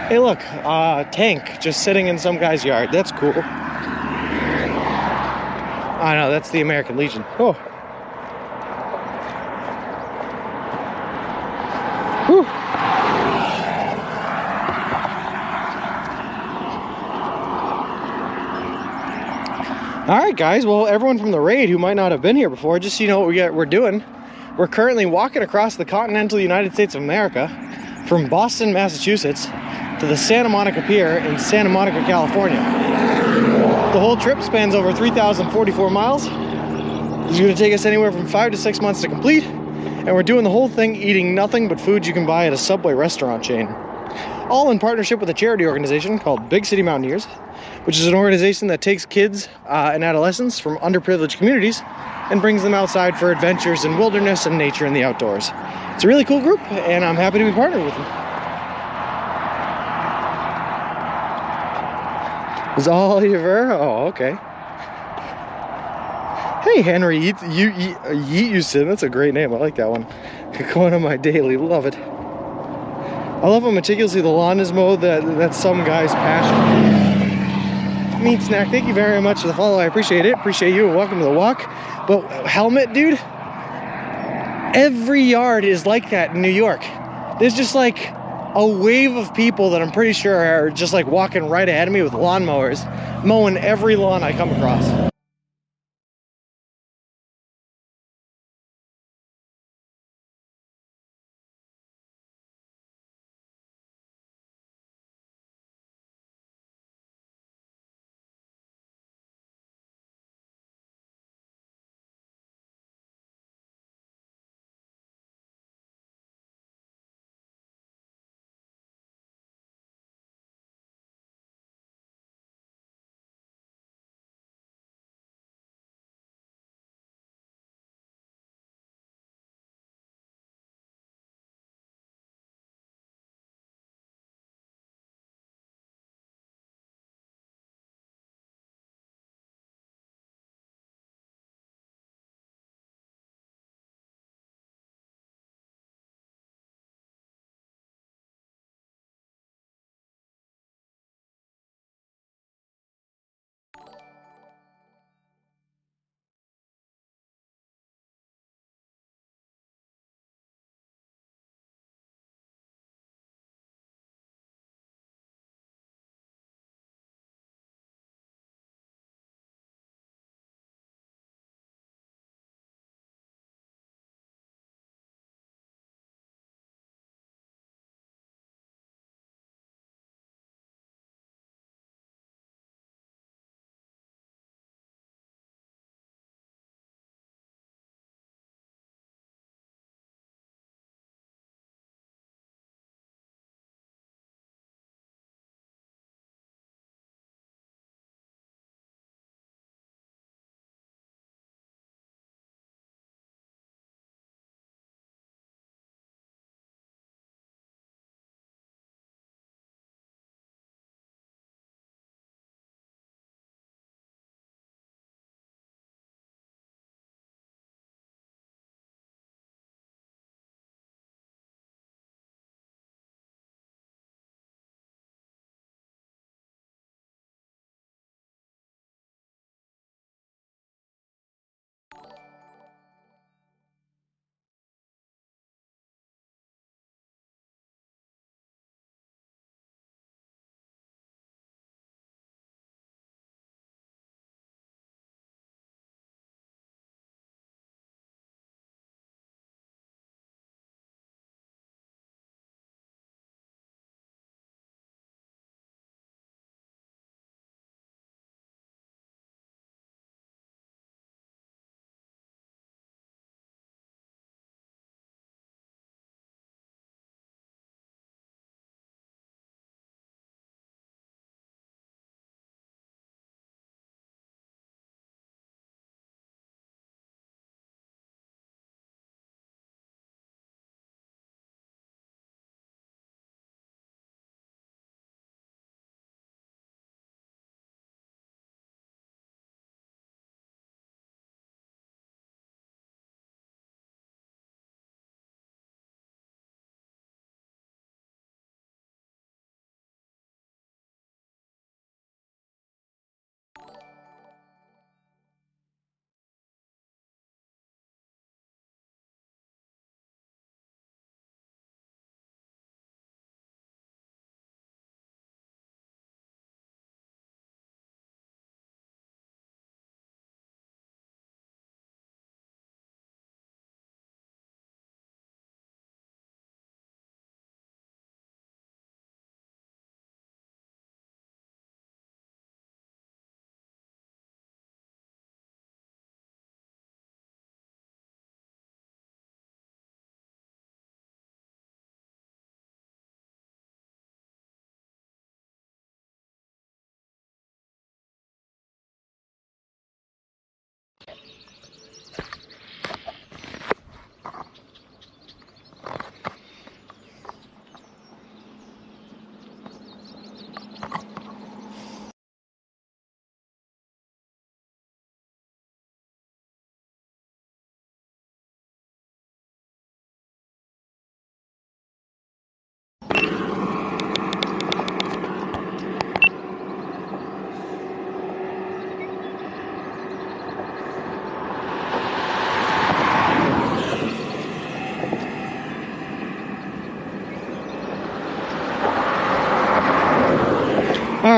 Hey, look, tank just sitting in some guy's yard. That's cool. I know, that's the American Legion. Oh. Whew. All right, guys. Well, everyone from the raid who might not have been here before, just so you know what we're doing. We're currently walking across the continental United States of America from Boston, Massachusetts to the Santa Monica Pier in Santa Monica, California. The whole trip spans over 3,044 miles. It's going to take us anywhere from 5 to 6 months to complete, and we're doing the whole thing eating nothing but food you can buy at a Subway restaurant chain. All in partnership with a charity organization called Big City Mountaineers, which is an organization that takes kids and adolescents from underprivileged communities and brings them outside for adventures in wilderness and nature and the outdoors. It's a really cool group, and I'm happy to be partnered with them. Is all ever? Oh, okay. Hey, Henry Yeatusin. That's a great name. I like that one. Going on my daily. Love it. I love how meticulously the lawn is mowed. That's some guy's passion. Meat Snack, thank you very much for the follow. I appreciate it. Appreciate you. Welcome to the walk. But Helmet, dude, every yard is like that in New York. There's just like a wave of people that I'm pretty sure are just like walking right ahead of me with lawnmowers, mowing every lawn I come across.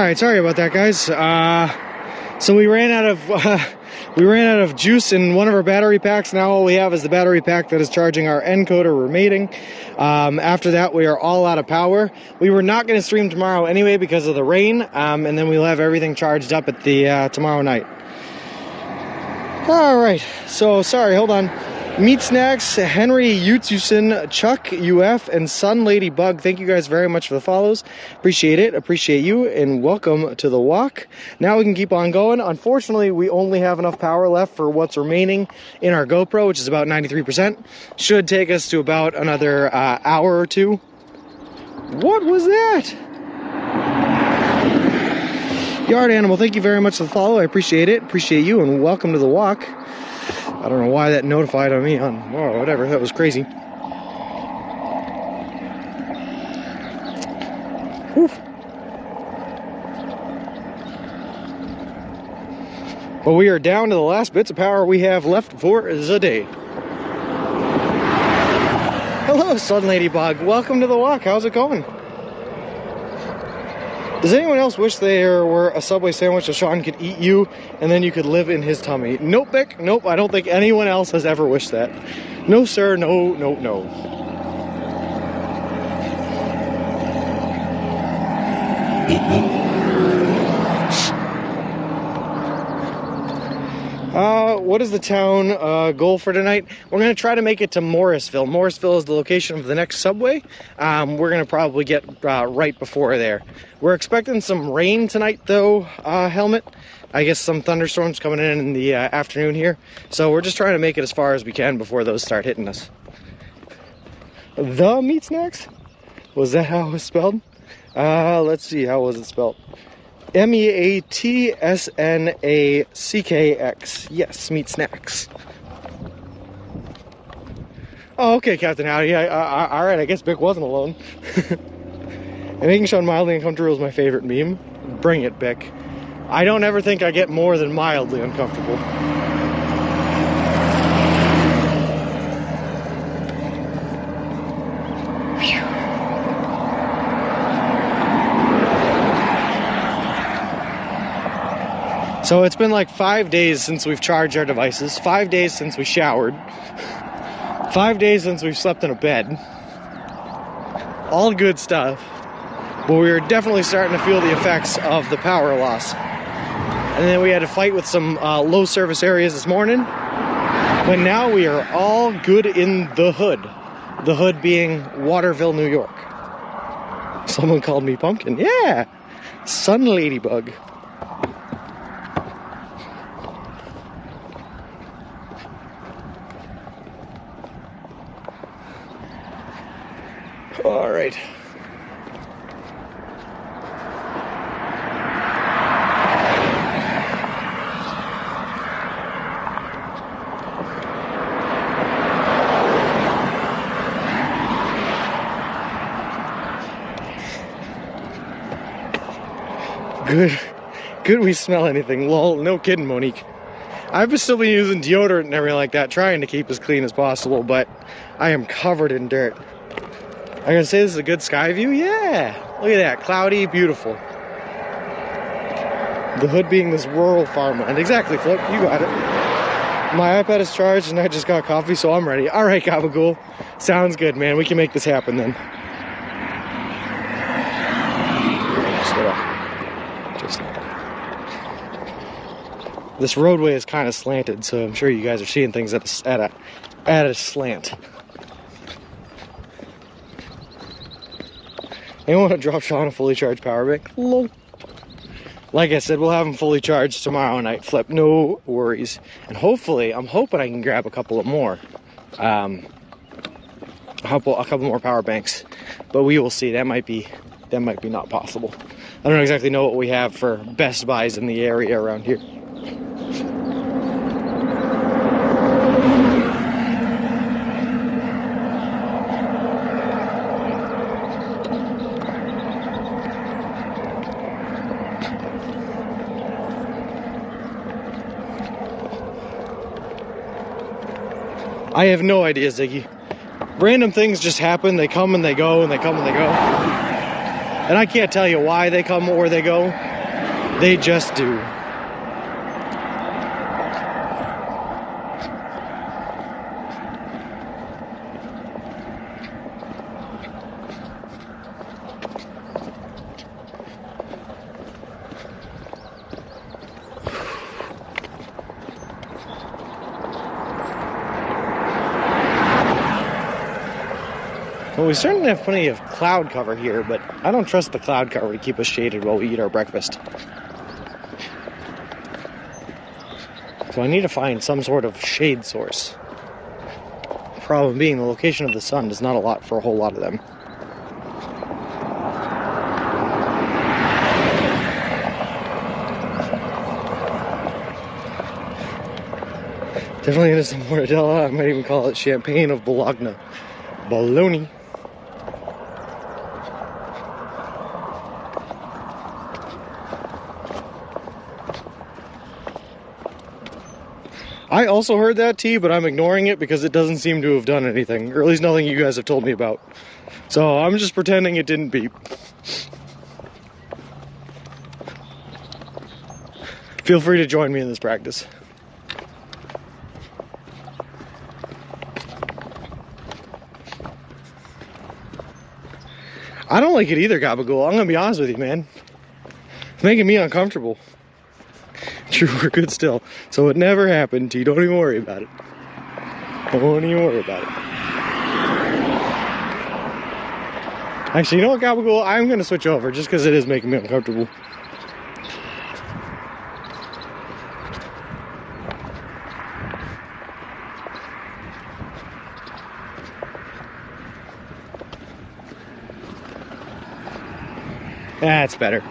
right, sorry about that, guys. So we ran out of juice in one of our battery packs. Now all we have is the battery pack that is charging our encoder remaining. After that, we are all out of power. We were not going to stream tomorrow anyway because of the rain, and then we'll have everything charged up at the tomorrow night. All right, so sorry, hold on. Meat Snacks, Henry Yutusen, Chuck UF, and Sun Ladybug, thank you guys very much for the follows. Appreciate it, appreciate you, and welcome to the walk. Now we can keep on going. Unfortunately, we only have enough power left for what's remaining in our GoPro, which is about 93%. Should take us to about another hour or two. What was that? Yard Animal, thank you very much for the follow. I appreciate it, appreciate you, and welcome to the walk. I don't know why that notified on me on, oh, whatever, that was crazy. Oof. But we are down to the last bits of power we have left for the day. Hello, Sun Ladybug. Welcome to the walk. How's it going? Does anyone else wish there were a Subway sandwich that Sean could eat you and then you could live in his tummy? Nope, Bick. Nope, I don't think anyone else has ever wished that. No, sir. No, no, no. What is the town goal for tonight? We're going to try to make it to Morrisville. Morrisville is the location of the next Subway. We're going to probably get right before there. We're expecting some rain tonight though, Helmet. I guess some thunderstorms coming in the afternoon here. So we're just trying to make it as far as we can before those start hitting us. The Meat Snacks? Was that how it was spelled? Let's see, how was it spelled? MEATSNACKX. Yes, Meat Snacks. Oh, okay, Captain Howdy. All right, I guess Bick wasn't alone. And making Sean mildly uncomfortable is my favorite meme. Bring it, Bick. I don't ever think I get more than mildly uncomfortable. So it's been like 5 days since we've charged our devices, 5 days since we showered, 5 days since we've slept in a bed. All good stuff. But we were definitely starting to feel the effects of the power loss. And then we had to fight with some low service areas this morning. But now we are all good in the hood. The hood being Waterville, New York. Someone called me Pumpkin. Yeah! Sun Ladybug. All right. Good we smell anything. Lol, no kidding, Monique. I've still been using deodorant and everything like that, trying to keep as clean as possible, but I am covered in dirt. I gotta say this is a good sky view? Yeah! Look at that, cloudy, beautiful. The hood being this rural farmland. Exactly, Flip, you got it. My iPad is charged and I just got coffee, so I'm ready. All right, Gabagool. Sounds good, man. We can make this happen then. This roadway is kind of slanted, so I'm sure you guys are seeing things at a slant. Anyone want to drop Sean a fully charged power bank? Lol. Like I said, we'll have them fully charged tomorrow night, Flip. No worries. And hopefully, I'm hoping I can grab a couple of more. A couple more power banks. But we will see. That might be not possible. I don't exactly know what we have for Best Buys in the area around here. I have no idea, Ziggy. Random things just happen. They come and they go, and they come and they go. And I can't tell you why they come or they go. They just do. Well, we certainly have plenty of cloud cover here, but I don't trust the cloud cover to keep us shaded while we eat our breakfast. So I need to find some sort of shade source. Problem being, the location of the sun does not allot for a whole lot of them. Definitely into some mortadella. I might even call it champagne of Bologna. Bologna. I also heard that tea, but I'm ignoring it because it doesn't seem to have done anything, or at least nothing you guys have told me about. So I'm just pretending it didn't beep. Feel free to join me in this practice. I don't like it either, Gabagool. I'm gonna be honest with you, man. It's making me uncomfortable. True, we're good still. So it never happened to you. Don't even worry about it. Don't even worry about it. Actually, you know what, Gabagool? I'm going to switch over just because it is making me uncomfortable. That's better.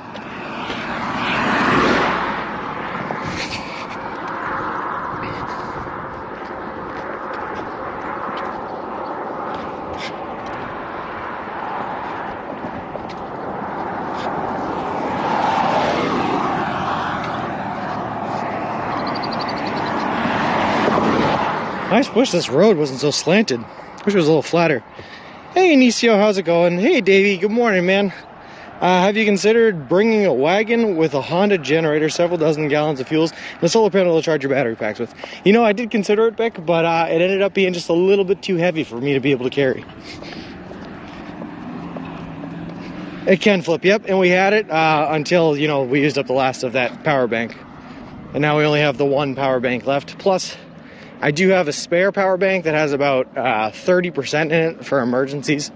I just wish this road wasn't so slanted. Wish it was a little flatter. Hey, Inicio, how's it going? Hey, Davey, good morning, man. Have you considered bringing a wagon with a Honda generator, several dozen gallons of fuels, and a solar panel to charge your battery packs with? You know, I did consider it, Beck, but it ended up being just a little bit too heavy for me to be able to carry. It can flip, yep, and we had it until, you know, we used up the last of that power bank. And now we only have the one power bank left. Plus, I do have a spare power bank that has about 30% in it for emergencies,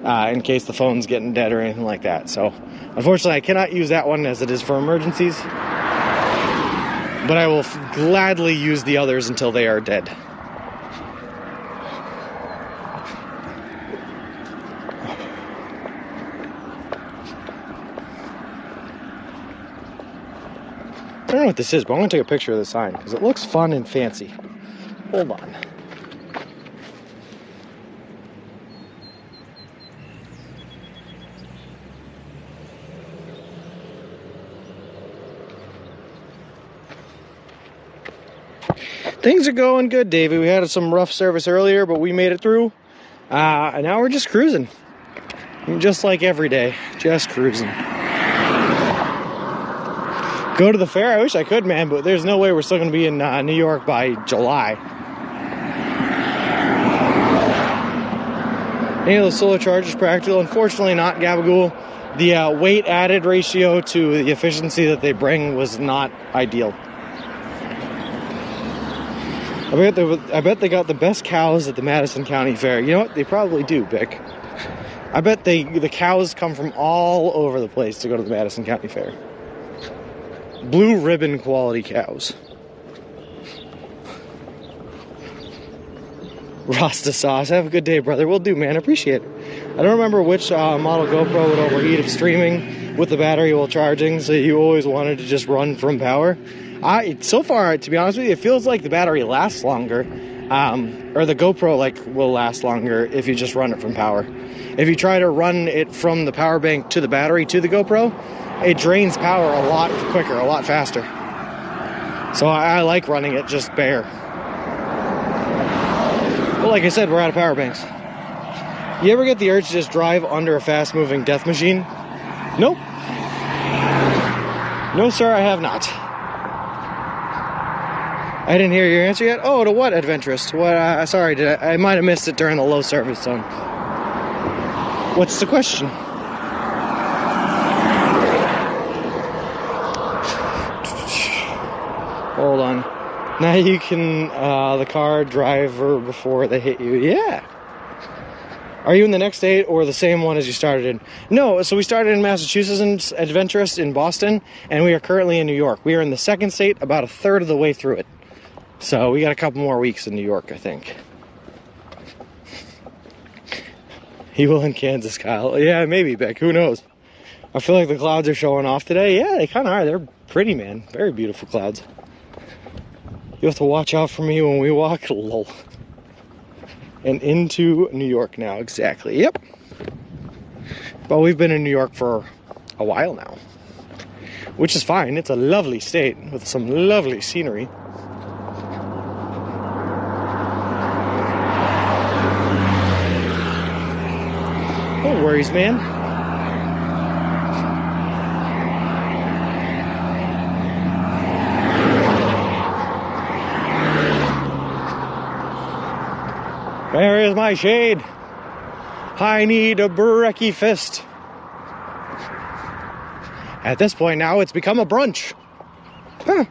in case the phone's getting dead or anything like that. So, unfortunately, I cannot use that one as it is for emergencies. But I will gladly use the others until they are dead. I don't know what this is, but I'm going to take a picture of the sign because it looks fun and fancy. Hold on. Things are going good, Davey. We had some rough service earlier, but we made it through. And now we're just cruising. Just like every day. Just cruising. Go to the fair? I wish I could, man, but there's no way we're still going to be in New York by July. Any of those solar chargers practical? Unfortunately not, Gabagool. The weight added ratio to the efficiency that they bring was not ideal. I bet they got the best cows at the Madison County Fair. You know what? They probably do, Vic. I bet the cows come from all over the place to go to the Madison County Fair. Blue ribbon quality cows. Rasta sauce. Have a good day, brother. Will do, man. Appreciate it. I don't remember which model GoPro would overheat if streaming with the battery while charging, so you always wanted to just run from power. So far, to be honest with you, it feels like the battery lasts longer, or the GoPro will last longer if you just run it from power. If you try to run it from the power bank to the battery to the GoPro, it drains power a lot quicker, a lot faster. So I like running it just bare. But like I said, we're out of power banks. You ever get the urge to just drive under a fast-moving death machine? Nope. No, sir, I have not. I didn't hear your answer yet. Oh, to what adventurous? What? Sorry, I might have missed it during the low service zone. What's the question? Hold on. Now you can the car driver before they hit you. Yeah. Are you in the next state or the same one as you started in? No, so we started in Massachusetts and Adventurous in Boston, and we are currently in New York. We are in the second state, about a third of the way through it. So we got a couple more weeks in New York, I think. He will in Kansas, Kyle. Yeah, maybe, Beck. Who knows? I feel like the clouds are showing off today. Yeah, they kind of are. They're pretty, man. Very beautiful clouds. You have to watch out for me when we walk. Lol. And into New York now, exactly. Yep. But we've been in New York for a while now, which is fine. It's a lovely state with some lovely scenery. No worries, man. Where is my shade? I need a brekkie fist. At this point now, it's become a brunch. Huh.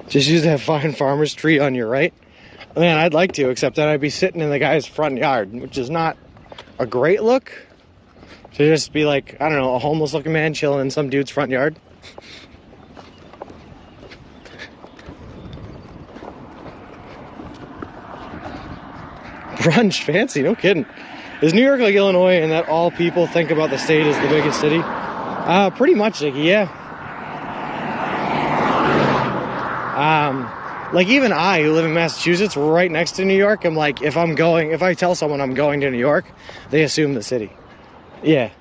Just use that fine farmer's tree on your right. Man, I'd like to, except then I'd be sitting in the guy's front yard, which is not a great look. To just be like, I don't know, a homeless looking man chilling in some dude's front yard. Brunch, fancy, no kidding. Is New York like Illinois in that all people think about the state as the biggest city? Pretty much, like, yeah. Like even I, who live in Massachusetts, right next to New York, I'm like, if I tell someone I'm going to New York, they assume the city. Yeah.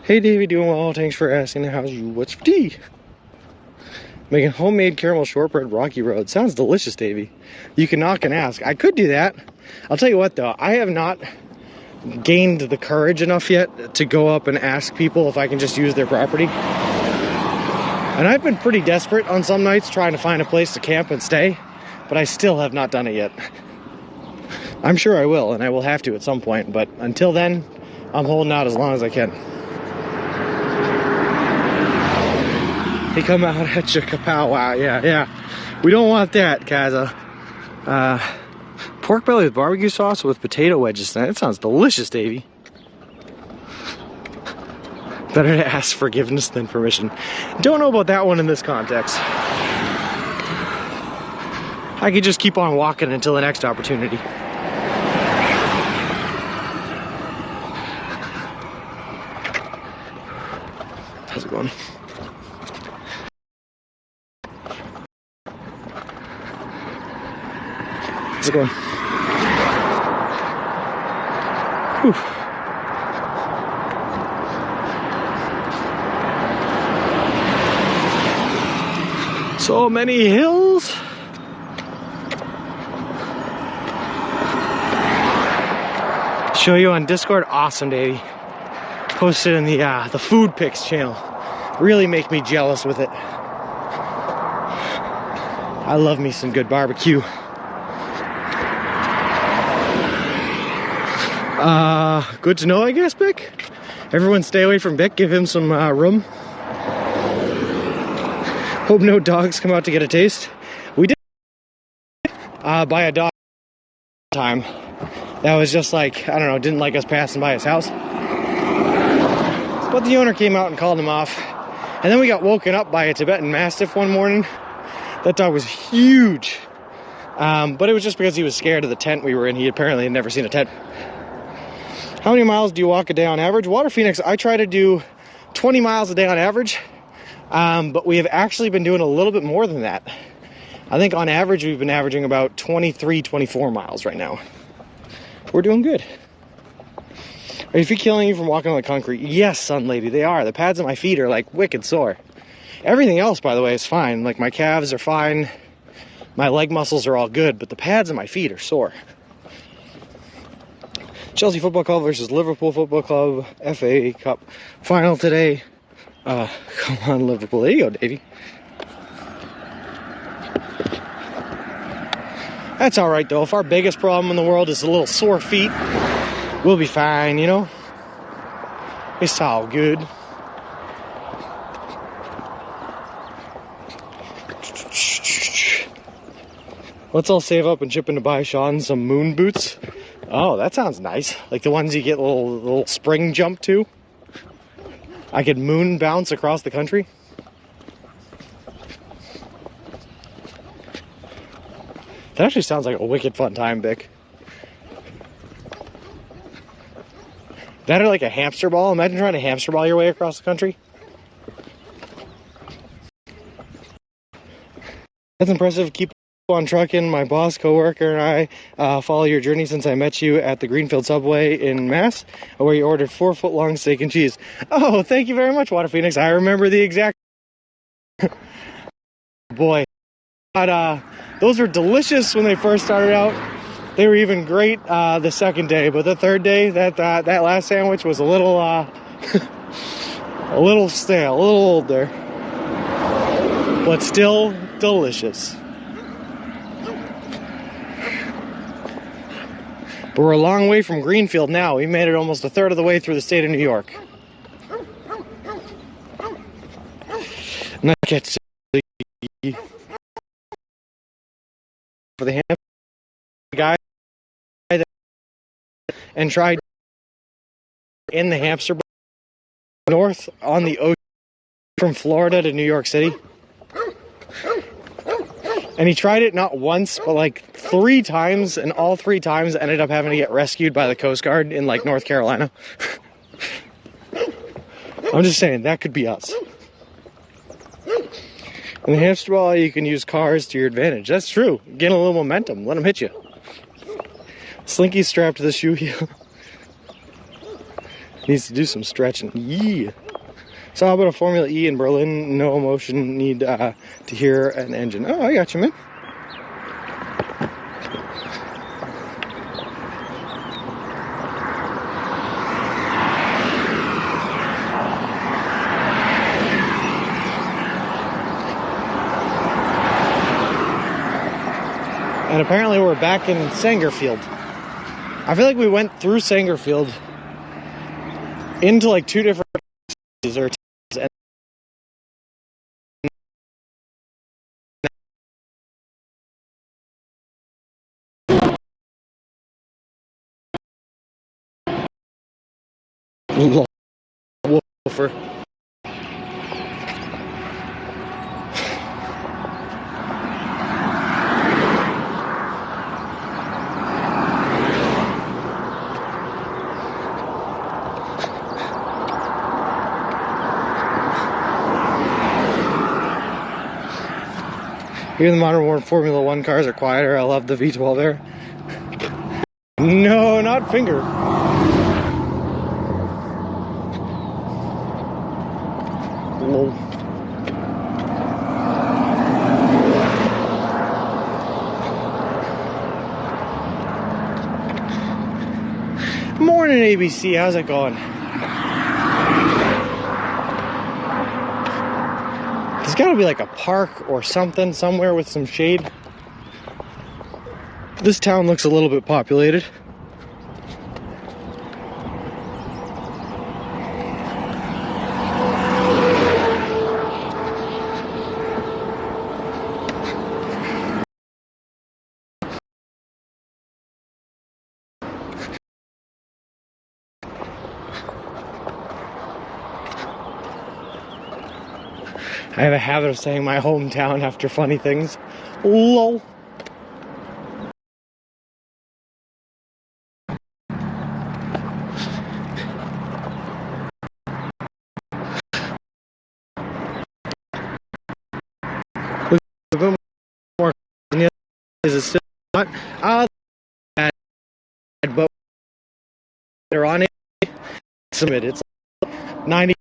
Hey, Davey, doing well. Thanks for asking. How's you? What's for tea? Making homemade caramel shortbread Rocky Road. Sounds delicious, Davey. You can knock and ask. I could do that. I'll tell you what, though. I have not gained the courage enough yet to go up and ask people if I can just use their property. And I've been pretty desperate on some nights trying to find a place to camp and stay, but I still have not done it yet. I'm sure I will, and I will have to at some point, but until then, I'm holding out as long as I can. They come out at you, kapow, wow, yeah. We don't want that, Kaza. Pork belly with barbecue sauce with potato wedges tonight. That sounds delicious, Davey. Better to ask forgiveness than permission. Don't know about that one in this context. I could just keep on walking until the next opportunity. How's it going? How's it going? Whew. So many hills. Show you on Discord. Awesome, Davey. Posted in the food pics channel. Really make me jealous with it. I love me some good barbecue. Good to know, I guess, Bick. Everyone stay away from Bick. Give him some room. Hope no dogs come out to get a taste. We did buy a dog time. That was just like, I don't know, didn't like us passing by his house. But the owner came out and called him off. And then we got woken up by a Tibetan Mastiff one morning. That dog was huge. But it was just because he was scared of the tent we were in. He apparently had never seen a tent. How many miles do you walk a day on average? Water Phoenix, I try to do 20 miles a day on average. But we have actually been doing a little bit more than that. I think on average we've been averaging about 23, 24 miles right now. We're doing good. Are your feet killing you from walking on the concrete? Yes, son lady, they are. The pads on my feet are like wicked sore. Everything else, by the way, is fine. Like my calves are fine. My leg muscles are all good, but the pads on my feet are sore. Chelsea Football Club versus Liverpool Football Club FA Cup final today. Come on, Liverpool. There you go, Davey. That's all right, though. If our biggest problem in the world is a little sore feet, we'll be fine, you know? It's all good. Let's all save up and chip in to buy Sean some moon boots. Oh, that sounds nice. Like the ones you get a little spring jump to. I could moon bounce across the country. That actually sounds like a wicked fun time, Vic. That or like a hamster ball. Imagine trying to hamster ball your way across the country. That's impressive. Keep on trucking. My boss, coworker, and I follow your journey since I met you at the Greenfield Subway in Mass, where you ordered 4-foot-long steak and cheese. Oh, thank you very much, Water Phoenix. I remember the exact... Boy. But, those were delicious when they first started out. They were even great the second day, but the third day, that last sandwich was a little a little stale, a little old there, but still delicious. But we're a long way from Greenfield now. We made it almost a third of the way through the state of New York. Not catch for the ham guy and tried in the hamster north on the ocean from Florida to New York City. And he tried it not once, but like 3 times, and all 3 times ended up having to get rescued by the Coast Guard in like North Carolina. I'm just saying, that could be us. In the hamster ball, you can use cars to your advantage. That's true. Gain a little momentum. Let them hit you. Slinky's strapped to the shoe heel. Needs to do some stretching. Yeah. So how about a Formula E in Berlin? No emotion, need to hear an engine. Oh, I got you, man. And apparently we're back in Sangerfield. I feel like we went through Sangerfield into like 2 different or Wolfer. Even the modern Formula 1 cars are quieter. I love the V12 there. No, not finger. Lol. Morning, ABC. How's it going? There's got to be like a park or something somewhere with some shade. This town looks a little bit populated. I have a habit of saying my hometown after funny things. LOL. A bit more. Is it still not? But they're on it. humid. It's 90%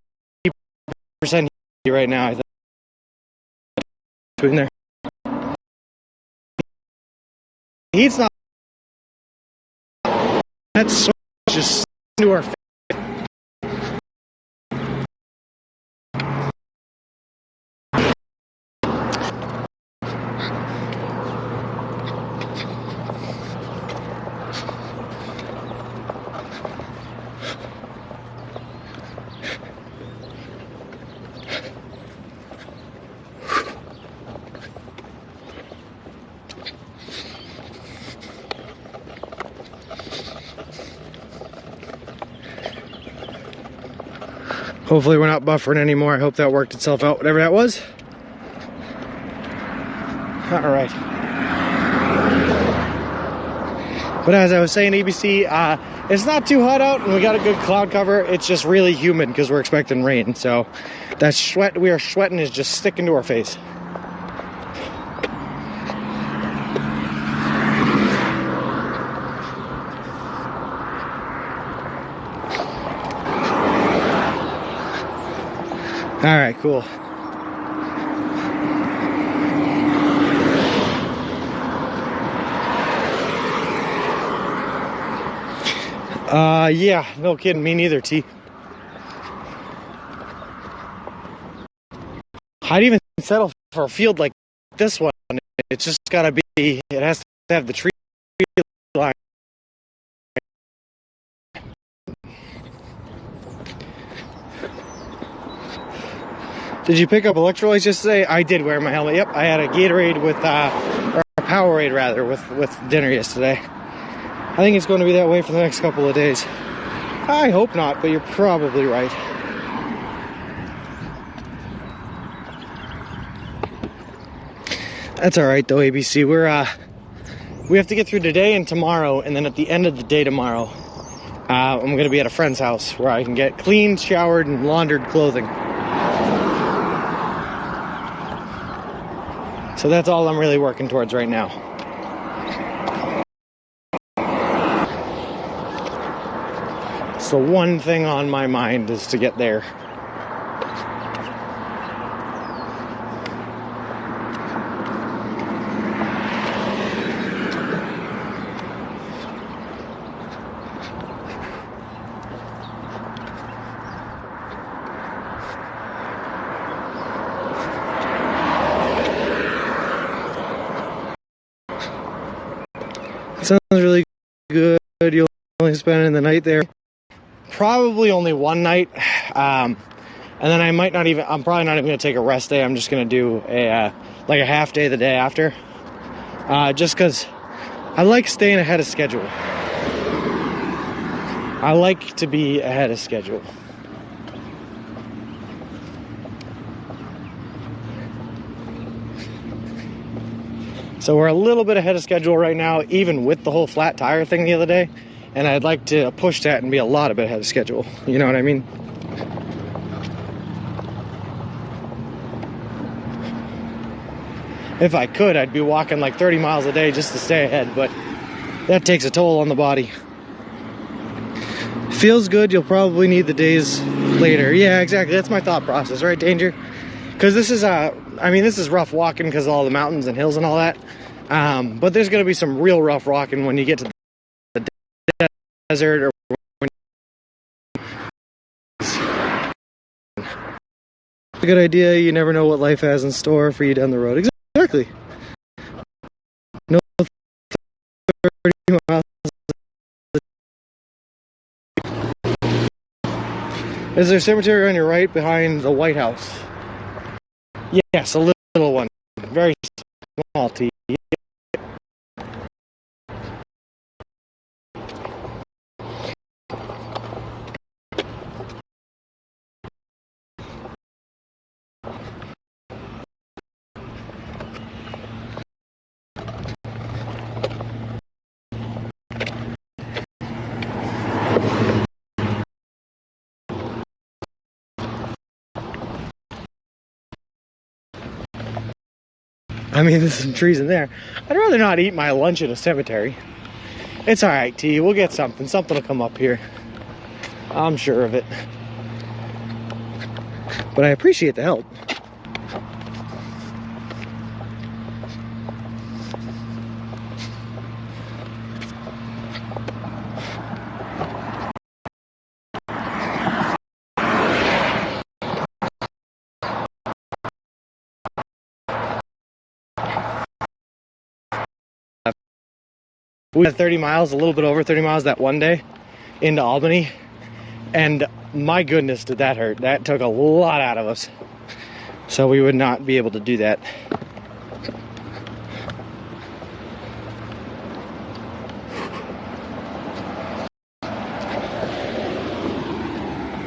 right now, I think. Between there. Heat's not. That's just into our face. Hopefully we're not buffering anymore. I hope that worked itself out, whatever that was. All right. But as I was saying, ABC, it's not too hot out and we got a good cloud cover. It's just really humid because we're expecting rain. So that sweat we are sweating is just sticking to our face. All right, cool. Yeah, no kidding, me neither, T. I'd even settle for a field like this one. It's just gotta be, it has to have the tree line. Did you pick up electrolytes yesterday? I did wear my helmet. Yep, I had a Gatorade with, or a Powerade rather, with dinner yesterday. I think it's going to be that way for the next couple of days. I hope not, but you're probably right. That's all right though, ABC. We have to get through today and tomorrow, and then at the end of the day tomorrow, I'm going to be at a friend's house where I can get cleaned, showered, and laundered clothing. So that's all I'm really working towards right now. So one thing on my mind is to get there. Sounds really good. You'll only spend the night there. Probably only one night. And then I'm probably not even going to take a rest day. I'm just going to do like a half day the day after. Just because I like staying ahead of schedule. I like to be ahead of schedule. So we're a little bit ahead of schedule right now, even with the whole flat tire thing the other day. And I'd like to push that and be a lot bit ahead of schedule. You know what I mean? If I could, I'd be walking like 30 miles a day just to stay ahead, but that takes a toll on the body. Feels good, you'll probably need the days later. Yeah, exactly, that's my thought process, right, Danger? Because this is, this is rough walking because of all the mountains and hills and all that. But there's going to be some real rough walking when you get to the desert or when a good idea. You never know what life has in store for you down the road. Exactly. No 30 miles. Is there a cemetery on your right behind the White House? Yes, a little one. Very small, T. I mean, there's some trees in there. I'd rather not eat my lunch in a cemetery. It's alright, T. We'll get something. Something will come up here. I'm sure of it. But I appreciate the help. We had 30 miles, a little bit over 30 miles that one day into Albany, and my goodness, did that hurt. That took a lot out of us. So we would not be able to do that.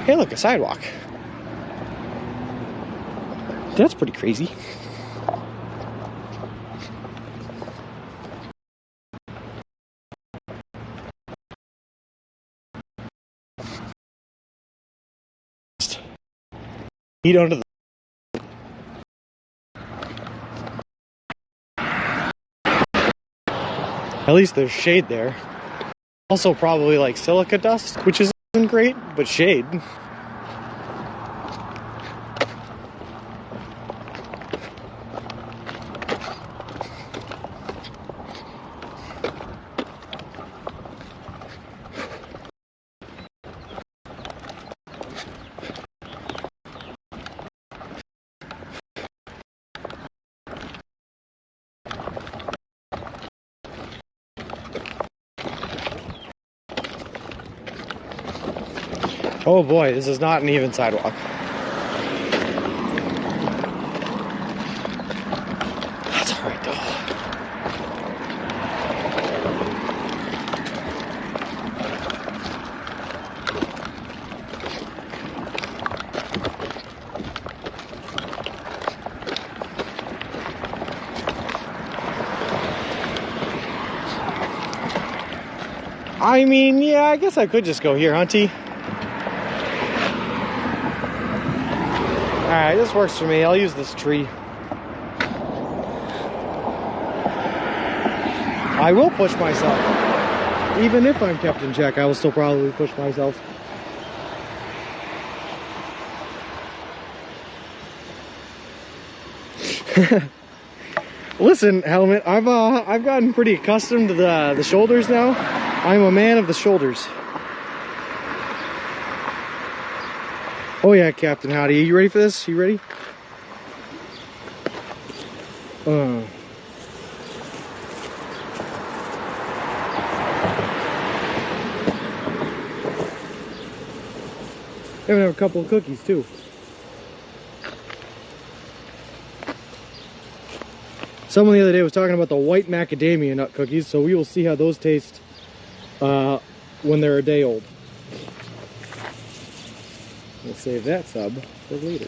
Hey, look, a sidewalk. That's pretty crazy. Eat under the... At least there's shade there. Also probably like silica dust, which isn't great, but shade. Oh boy, this is not an even sidewalk. That's all right though. I mean, yeah, I guess I could just go here, Hunty. Alright, this works for me. I'll use this tree. I will push myself. Even if I'm kept in check, I will still probably push myself. Listen, Helmet, I've gotten pretty accustomed to the shoulders now. I'm a man of the shoulders. Oh yeah, Captain Howdy, are you ready for this? You ready? I'm gonna have a couple of cookies too. Someone the other day was talking about the white macadamia nut cookies, so we will see how those taste when they're a day old. We'll save that sub for later.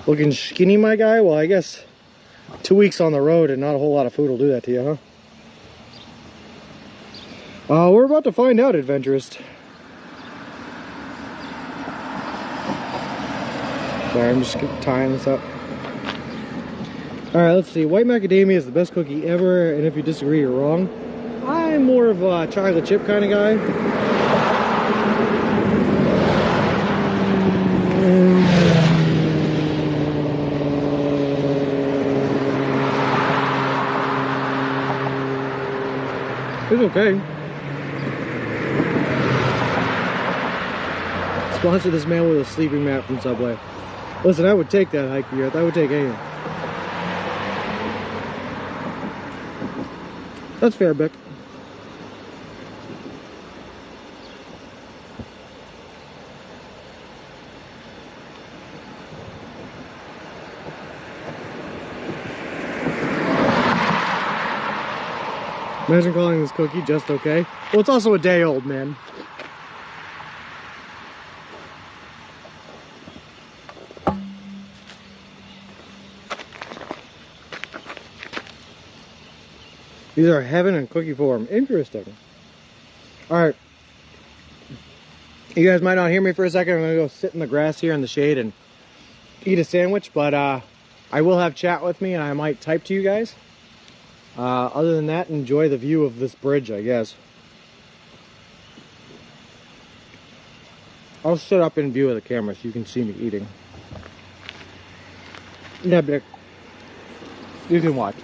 Looking skinny, my guy? Well, I guess 2 weeks on the road and not a whole lot of food will do that to you, huh? We're about to find out, adventurist. Sorry, I'm just tying this up. Alright, let's see. White macadamia is the best cookie ever, and if you disagree, you're wrong. I'm more of a chocolate chip kind of guy. It's okay. Sponsor this man with a sleeping mat from Subway. Listen, I would take that hike to Earth. I would take anything. That's fair, Bick. Imagine calling this cookie just okay. Well, it's also a day old, man. These are heaven in cookie form. Interesting. All right. You guys might not hear me for a second. I'm gonna go sit in the grass here in the shade and eat a sandwich, but I will have chat with me and I might type to you guys. Other than that, enjoy the view of this bridge, I guess. I'll sit up in view of the camera so you can see me eating. Yeah, Dick. You can watch.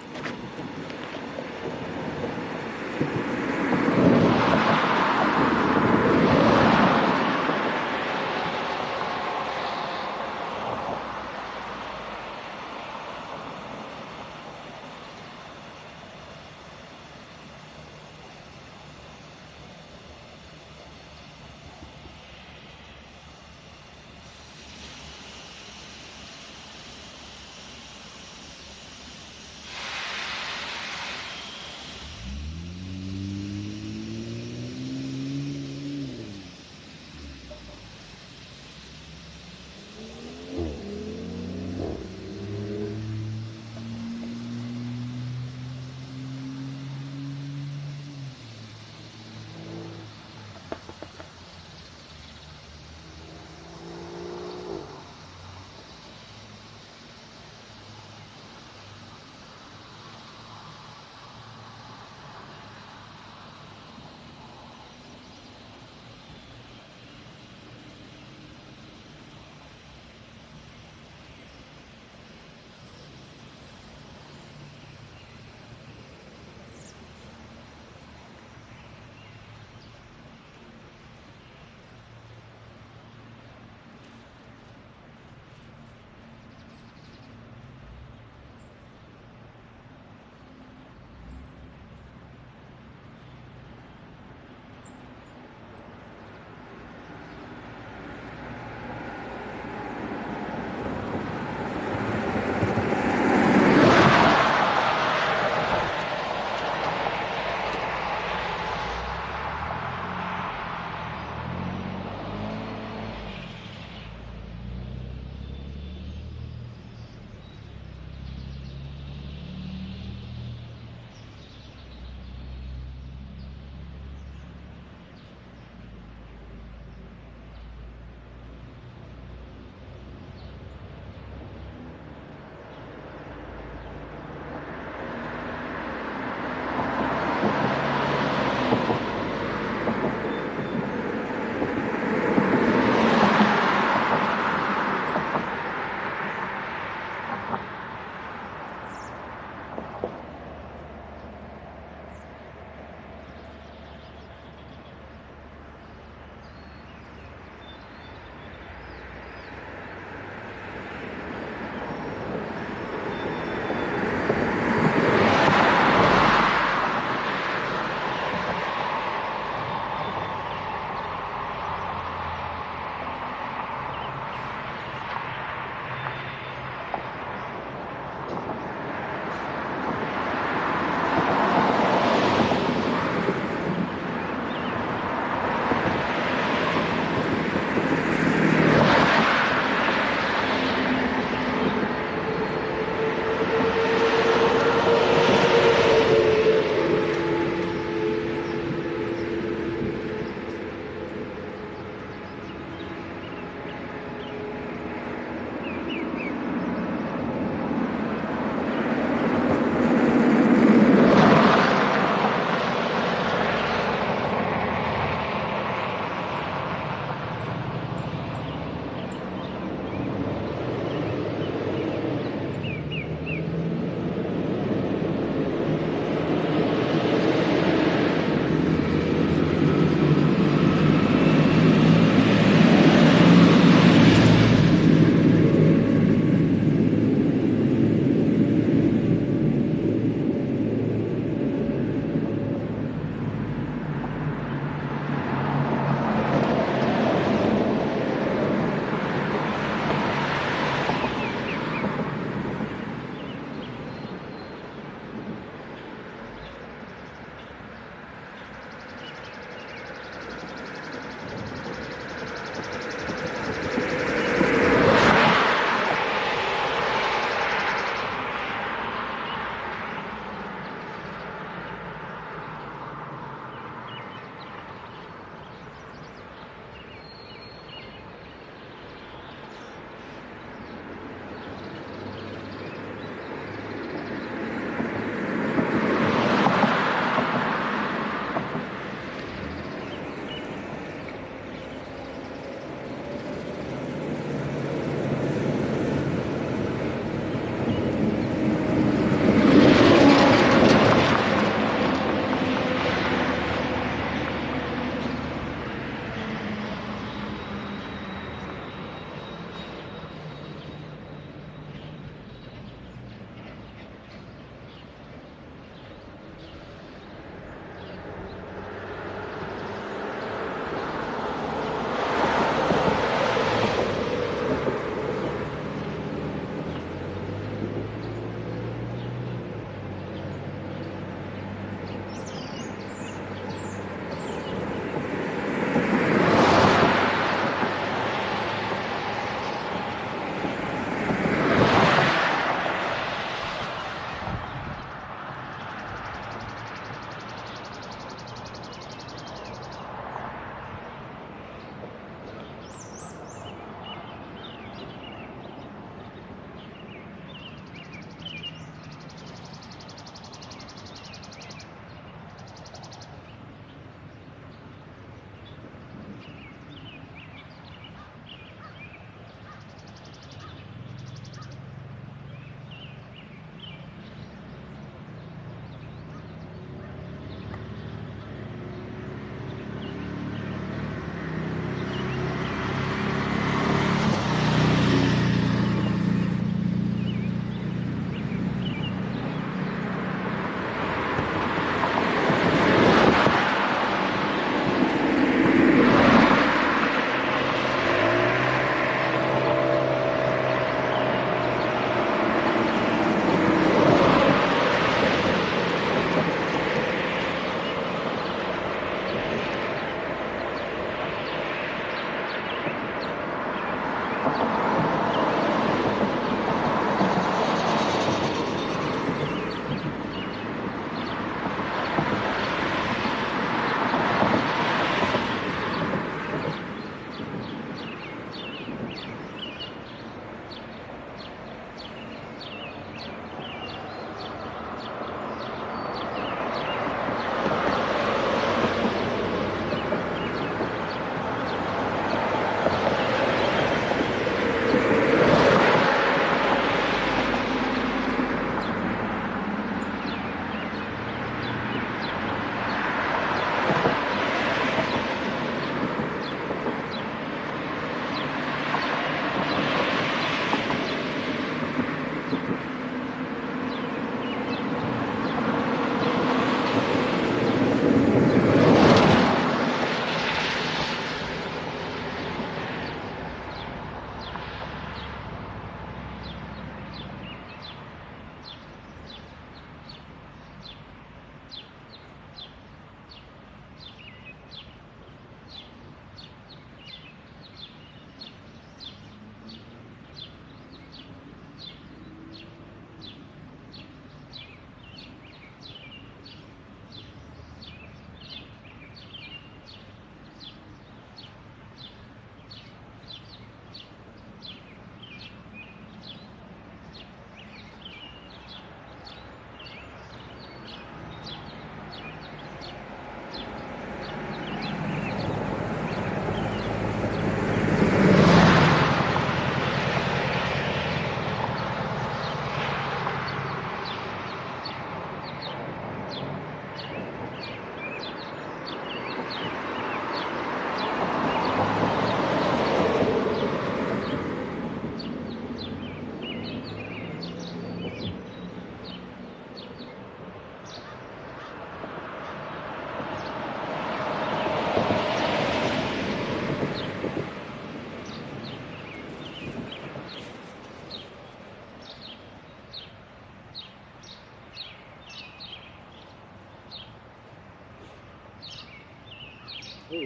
All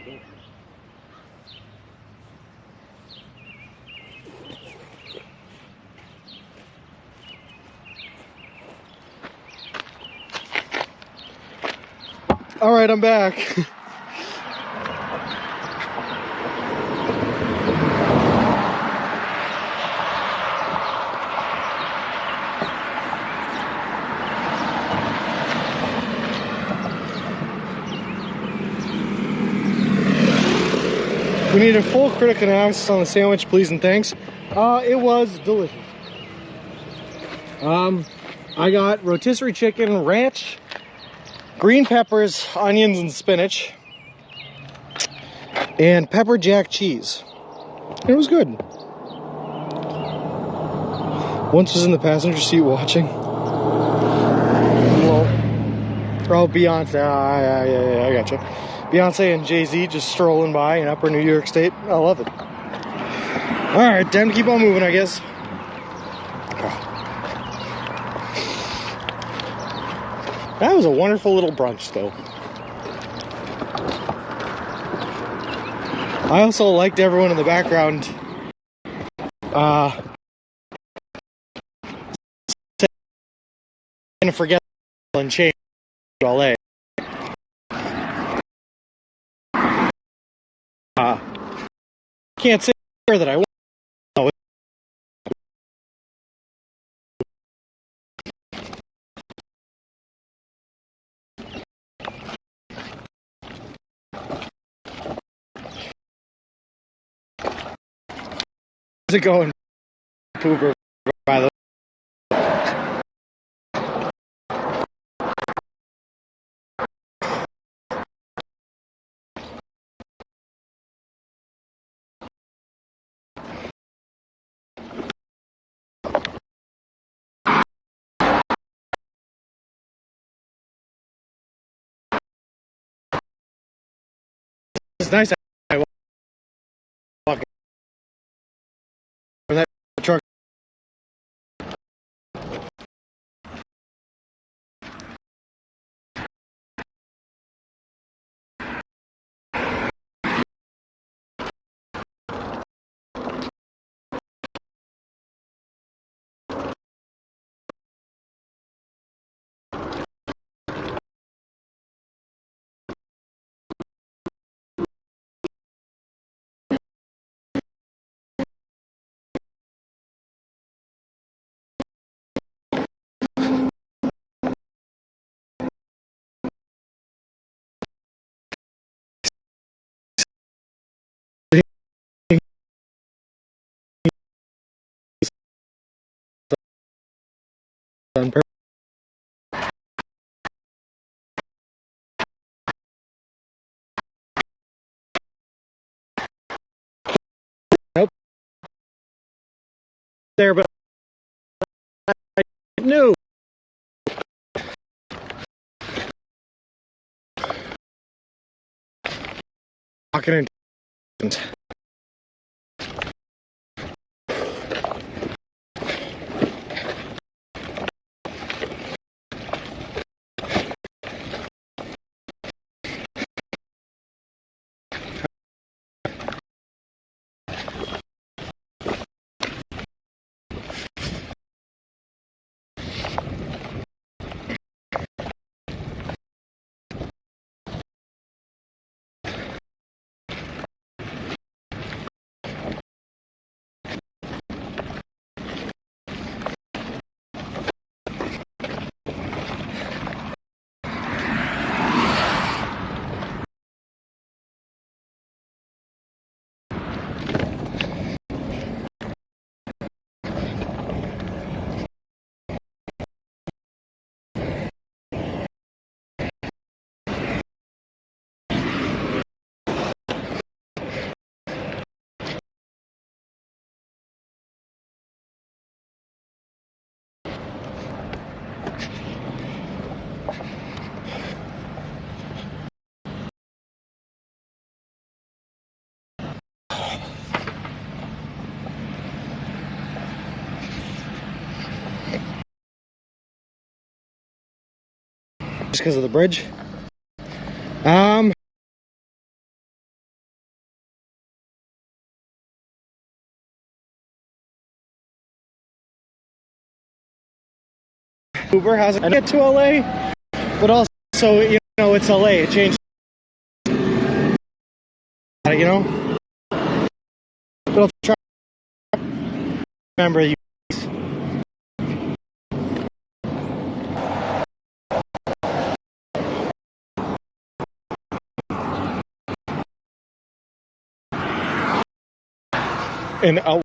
right, I'm back. We need a full critical analysis on the sandwich, please and thanks. It was delicious. I got rotisserie chicken, ranch, green peppers, onions, and spinach, and pepper jack cheese. It was good. Once was in the passenger seat watching. Well, oh, Beyonce, yeah, I gotcha. Beyonce and Jay-Z just strolling by in upper New York State. I love it. All right, time to keep on moving, I guess. That was a wonderful little brunch, though. I also liked everyone in the background saying to forget and change LA. Can't say that I want. How's it going, Pooper? By the way. It's nice. I walk in that truck. Nope. There, but no. Walking in. Just because of the bridge. Uber has to get to LA, but also, you know, it's LA. It changed, you know. But I'll try to remember you. And out.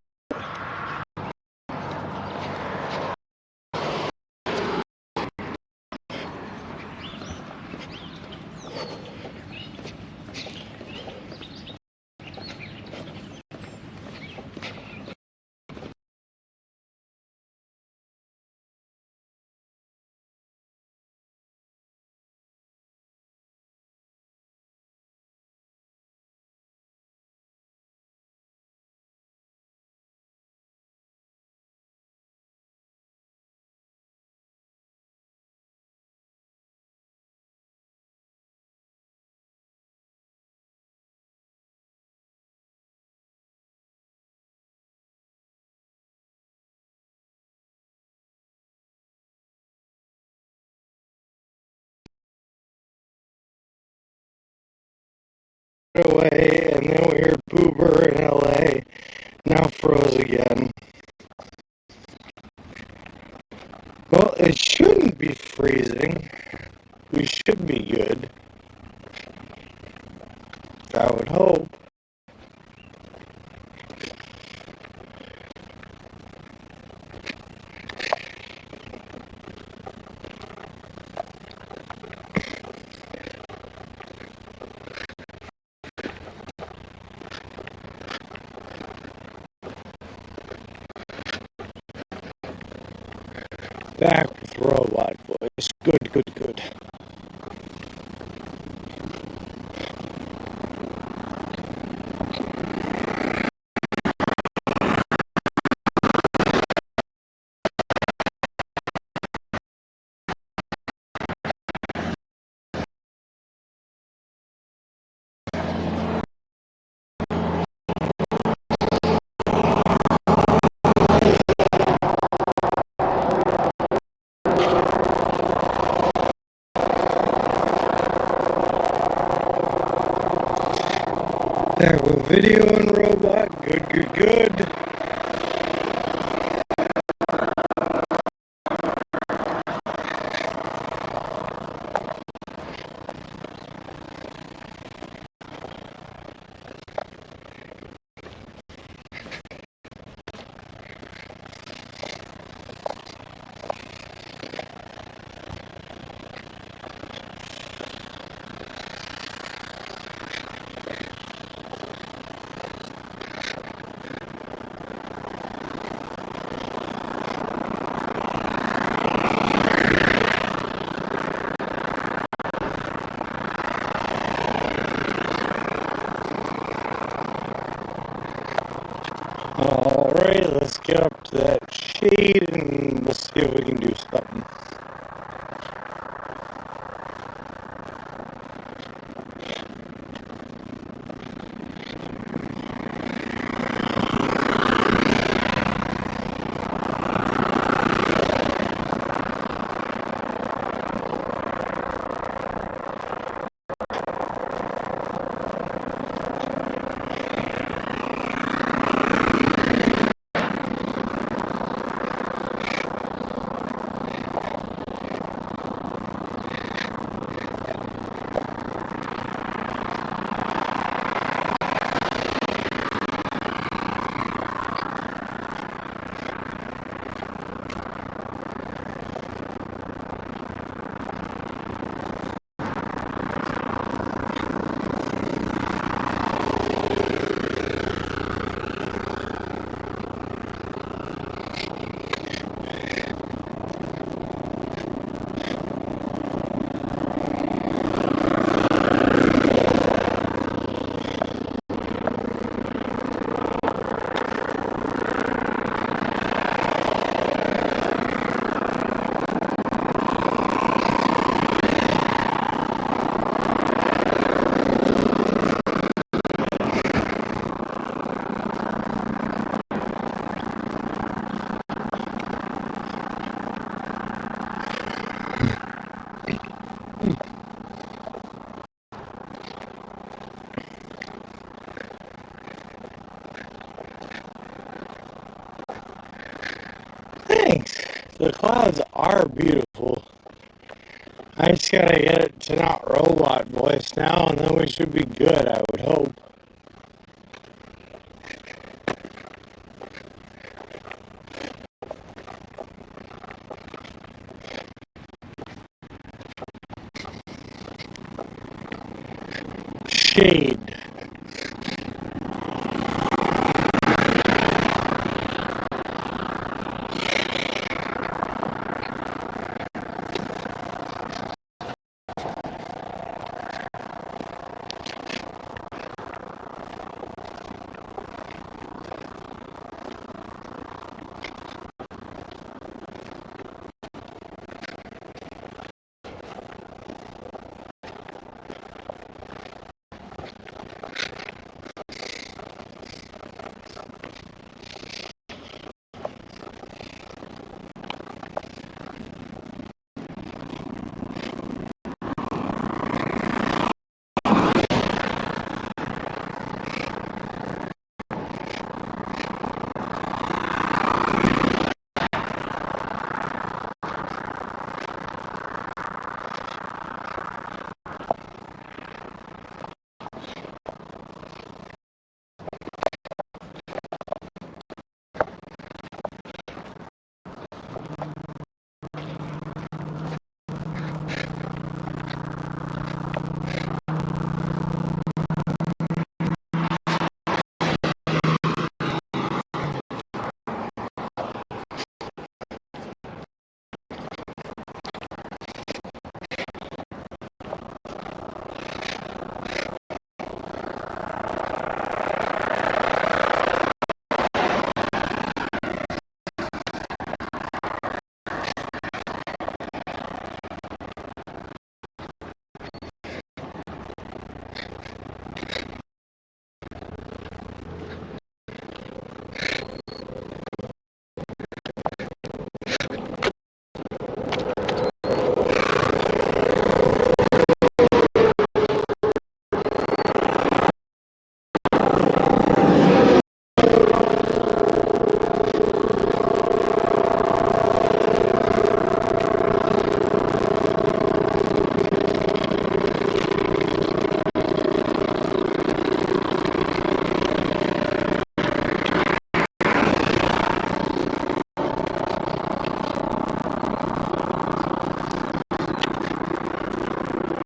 Away, and then we heard Boober in LA. Now froze again. Well, it shouldn't be freezing. We should be good. I would hope. Back with robot voice. Good, good, good. Back with video and robot. Good, good, good. Alright, let's get up to that shade and we'll see if we can do something. Thanks. The clouds are beautiful. I just gotta get it to not robot voice now, and then we should be good, I would hope. Shade.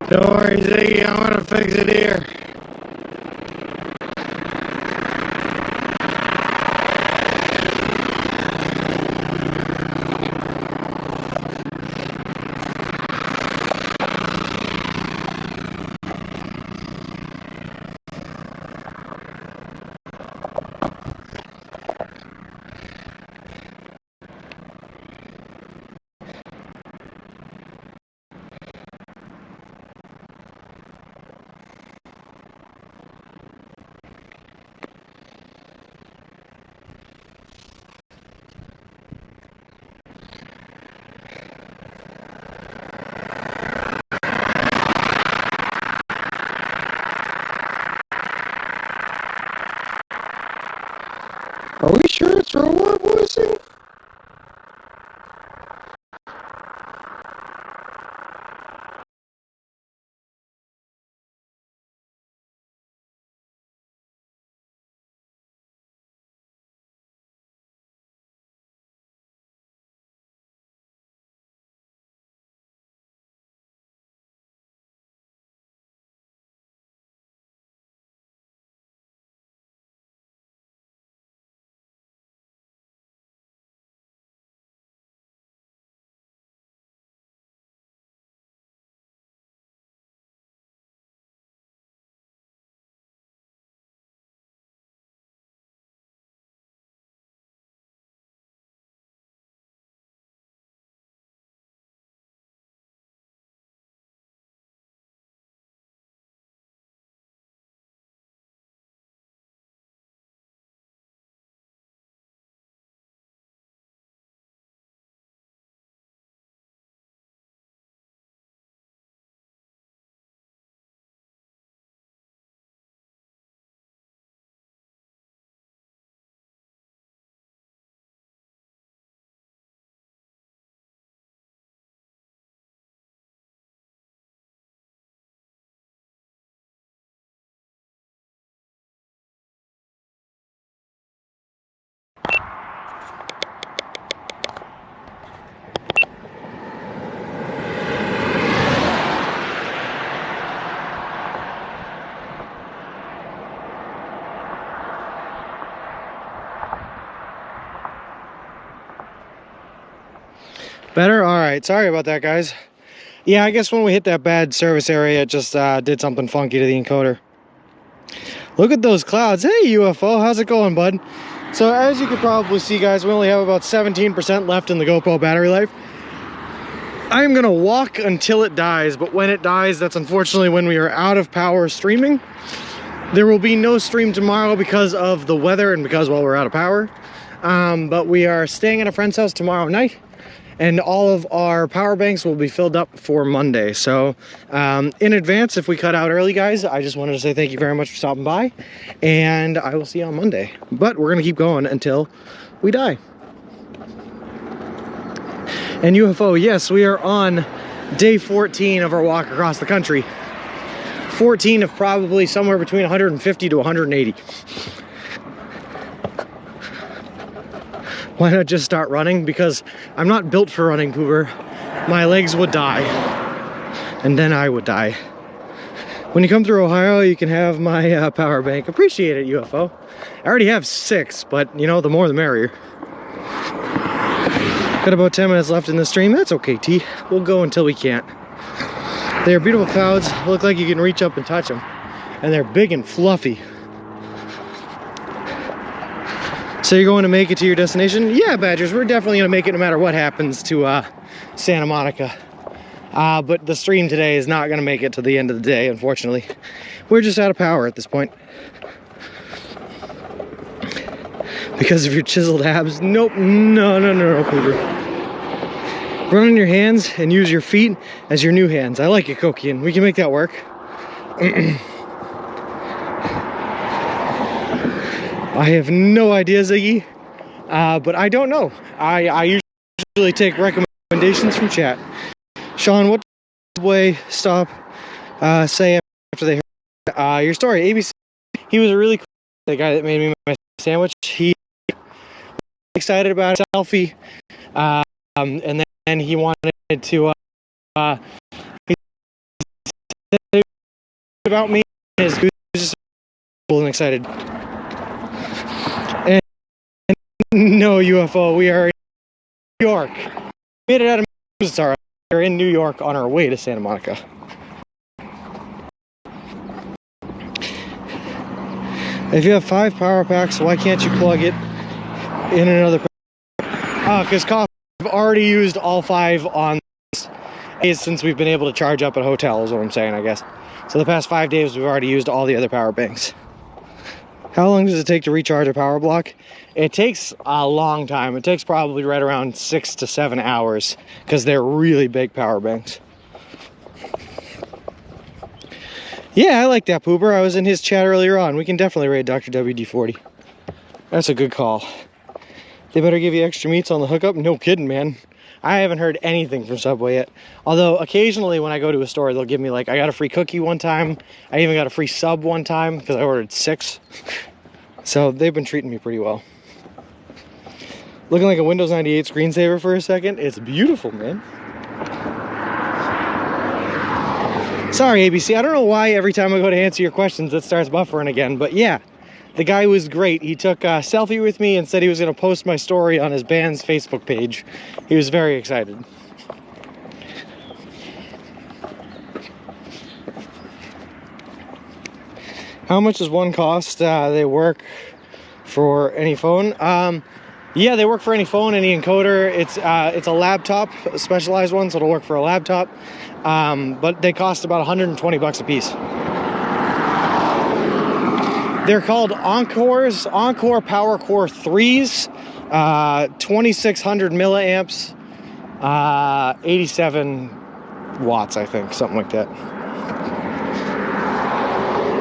Don't worry, Ziggy, I'm gonna fix it here. Better? All right. Sorry about that, guys. Yeah, I guess when we hit that bad service area, it just did something funky to the encoder. Look at those clouds. Hey, UFO. How's it going, bud? So as you can probably see, guys, we only have about 17% left in the GoPro battery life. I am going to walk until it dies, but when it dies, that's unfortunately when we are out of power streaming. There will be no stream tomorrow because of the weather and because, well, we're out of power. But we are staying at a friend's house tomorrow night, and all of our power banks will be filled up for Monday. So in advance, if we cut out early, guys, I just wanted to say thank you very much for stopping by, and I will see you on Monday. But we're going to keep going until we die. And UFO, yes, we are on day 14 of our walk across the country. 14 of probably somewhere between 150 to 180. Why not just start running? Because I'm not built for running, Poober. My legs would die. And then I would die. When you come through Ohio, you can have my power bank. Appreciate it, UFO. I already have 6, but you know, the more the merrier. Got about 10 minutes left in the stream. That's okay, T. We'll go until we can't. They're beautiful clouds. Look like you can reach up and touch them. And they're big and fluffy. So you're going to make it to your destination? Yeah, Badgers, we're definitely going to make it no matter what happens to Santa Monica. But the stream today is not going to make it to the end of the day, unfortunately. We're just out of power at this point. Because of your chiseled abs? Nope. No, Cooper. Run on your hands and use your feet as your new hands. I like it, Kokian. We can make that work. I have no idea, Ziggy. But I don't know. I usually take recommendations from chat. Sean, what way stop say after they heard your story? ABC. He was a really cool the guy that made me my sandwich. He excited about a selfie, and then he wanted to he said about me. He was just cool and excited. And no, UFO, we are in New York. We made it out of Star. We're in New York on our way to Santa Monica. If you have 5 power packs, why can't you plug it in another pack? Because I've already used all 5 on this since we've been able to charge up at hotels, is what I'm saying, I guess. So the past 5 days, we've already used all the other power banks. How long does it take to recharge a power block? It takes a long time. It takes probably right around 6 to 7 hours because they're really big power banks. Yeah, I like that, Pooper. I was in his chat earlier on. We can definitely raid Dr. WD-40. That's a good call. They better give you extra meats on the hookup? No kidding, man. I haven't heard anything from Subway yet. Although, occasionally when I go to a store, they'll give me, like, I got a free cookie one time. I even got a free sub one time because I ordered 6. So, they've been treating me pretty well. Looking like a Windows 98 screensaver for a second. It's beautiful, man. Sorry, ABC. I don't know why every time I go to answer your questions, it starts buffering again. But yeah, the guy was great. He took a selfie with me and said he was going to post my story on his band's Facebook page. He was very excited. How much does one cost? They work for any phone. Yeah, they work for any phone, any encoder. It's a laptop, a specialized one, so it'll work for a laptop. But they cost about 120 bucks a piece. They're called Encore's, Encore Power Core 3s, 2600 milliamps, 87 watts, I think, something like that.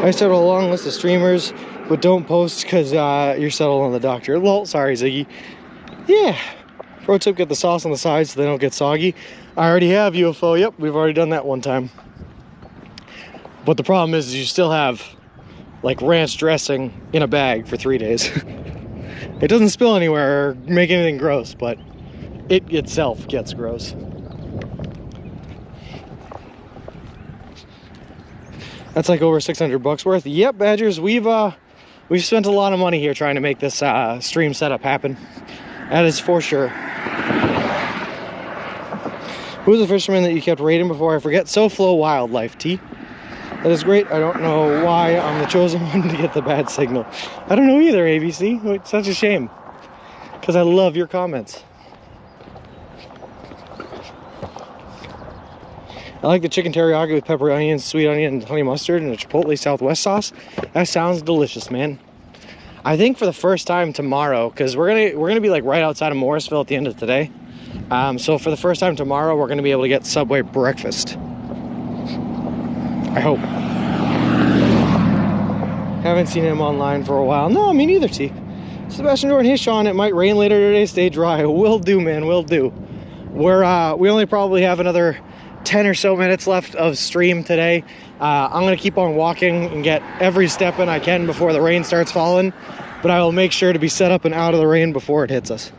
I started a long list of streamers, but don't post because you're settled on the doctor. Lol, sorry, Ziggy. Yeah. Pro tip, get the sauce on the sides so they don't get soggy. I already have UFO. Yep, we've already done that one time. But the problem is you still have, like, ranch dressing in a bag for 3 days. It doesn't spill anywhere or make anything gross, but it itself gets gross. That's like over 600 bucks worth. Yep, Badgers, we've spent a lot of money here trying to make this stream setup happen. That is for sure. Who's the fisherman that you kept rating before? I forget. SoFlo Wildlife, T. That is great. I don't know why I'm the chosen one to get the bad signal. I don't know either, ABC. It's such a shame. Because I love your comments. I like the chicken teriyaki with pepper, onions, sweet onion, and honey mustard, and a chipotle Southwest sauce. That sounds delicious, man. I think for the first time tomorrow, because we're gonna be like right outside of Morrisville at the end of today. So for the first time tomorrow, we're gonna be able to get Subway breakfast. I hope. Haven't seen him online for a while. No, me neither, T. Sebastian Jordan, hey Sean, it might rain later today, stay dry. Will do, man, will do. We only probably have another 10 or so minutes left of stream today. I'm gonna keep on walking and get every step in I can before the rain starts falling, but I will make sure to be set up and out of the rain before it hits us.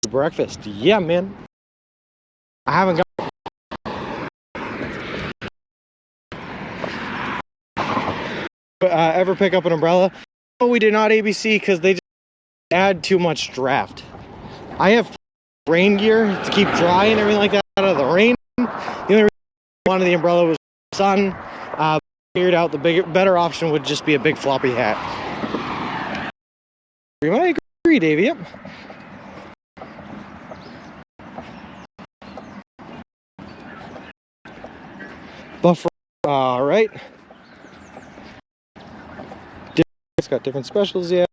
Breakfast, yeah, man. I haven't got ever pick up an umbrella. No, we did not, ABC, because they just add too much draft. I have rain gear to keep dry and everything like that out of the rain. The only reason I wanted the umbrella was the sun. Figured out the better option would just be a big floppy hat. You might agree, Davey. Yep. Buffer. All right. It's got different specials, yeah.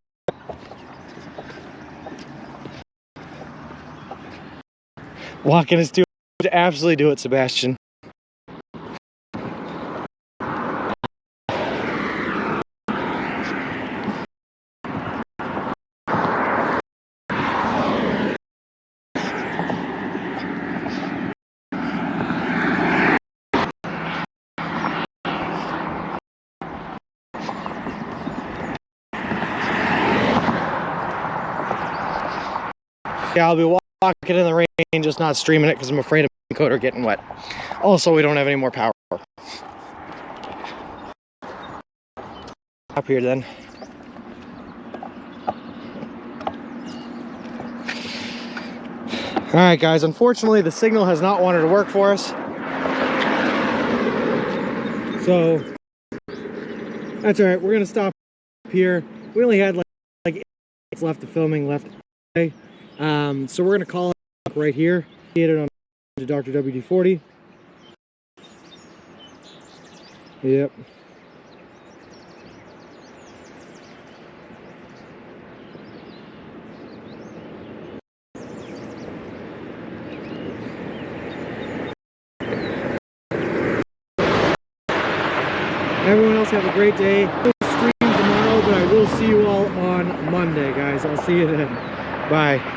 Walking is too much. Absolutely do it, Sebastian. Yeah, I'll be walking in the rain, just not streaming it because I'm afraid of my encoder getting wet. Also, we don't have any more power. Up here then. Alright guys, unfortunately the signal has not wanted to work for us. So, that's alright, we're going to stop here. We only had like 8 minutes left of filming left today. So we're going to call it right here. Get it on Dr. WD-40. Yep. Everyone else have a great day. No stream tomorrow, but I will see you all on Monday, guys. I'll see you then. Bye.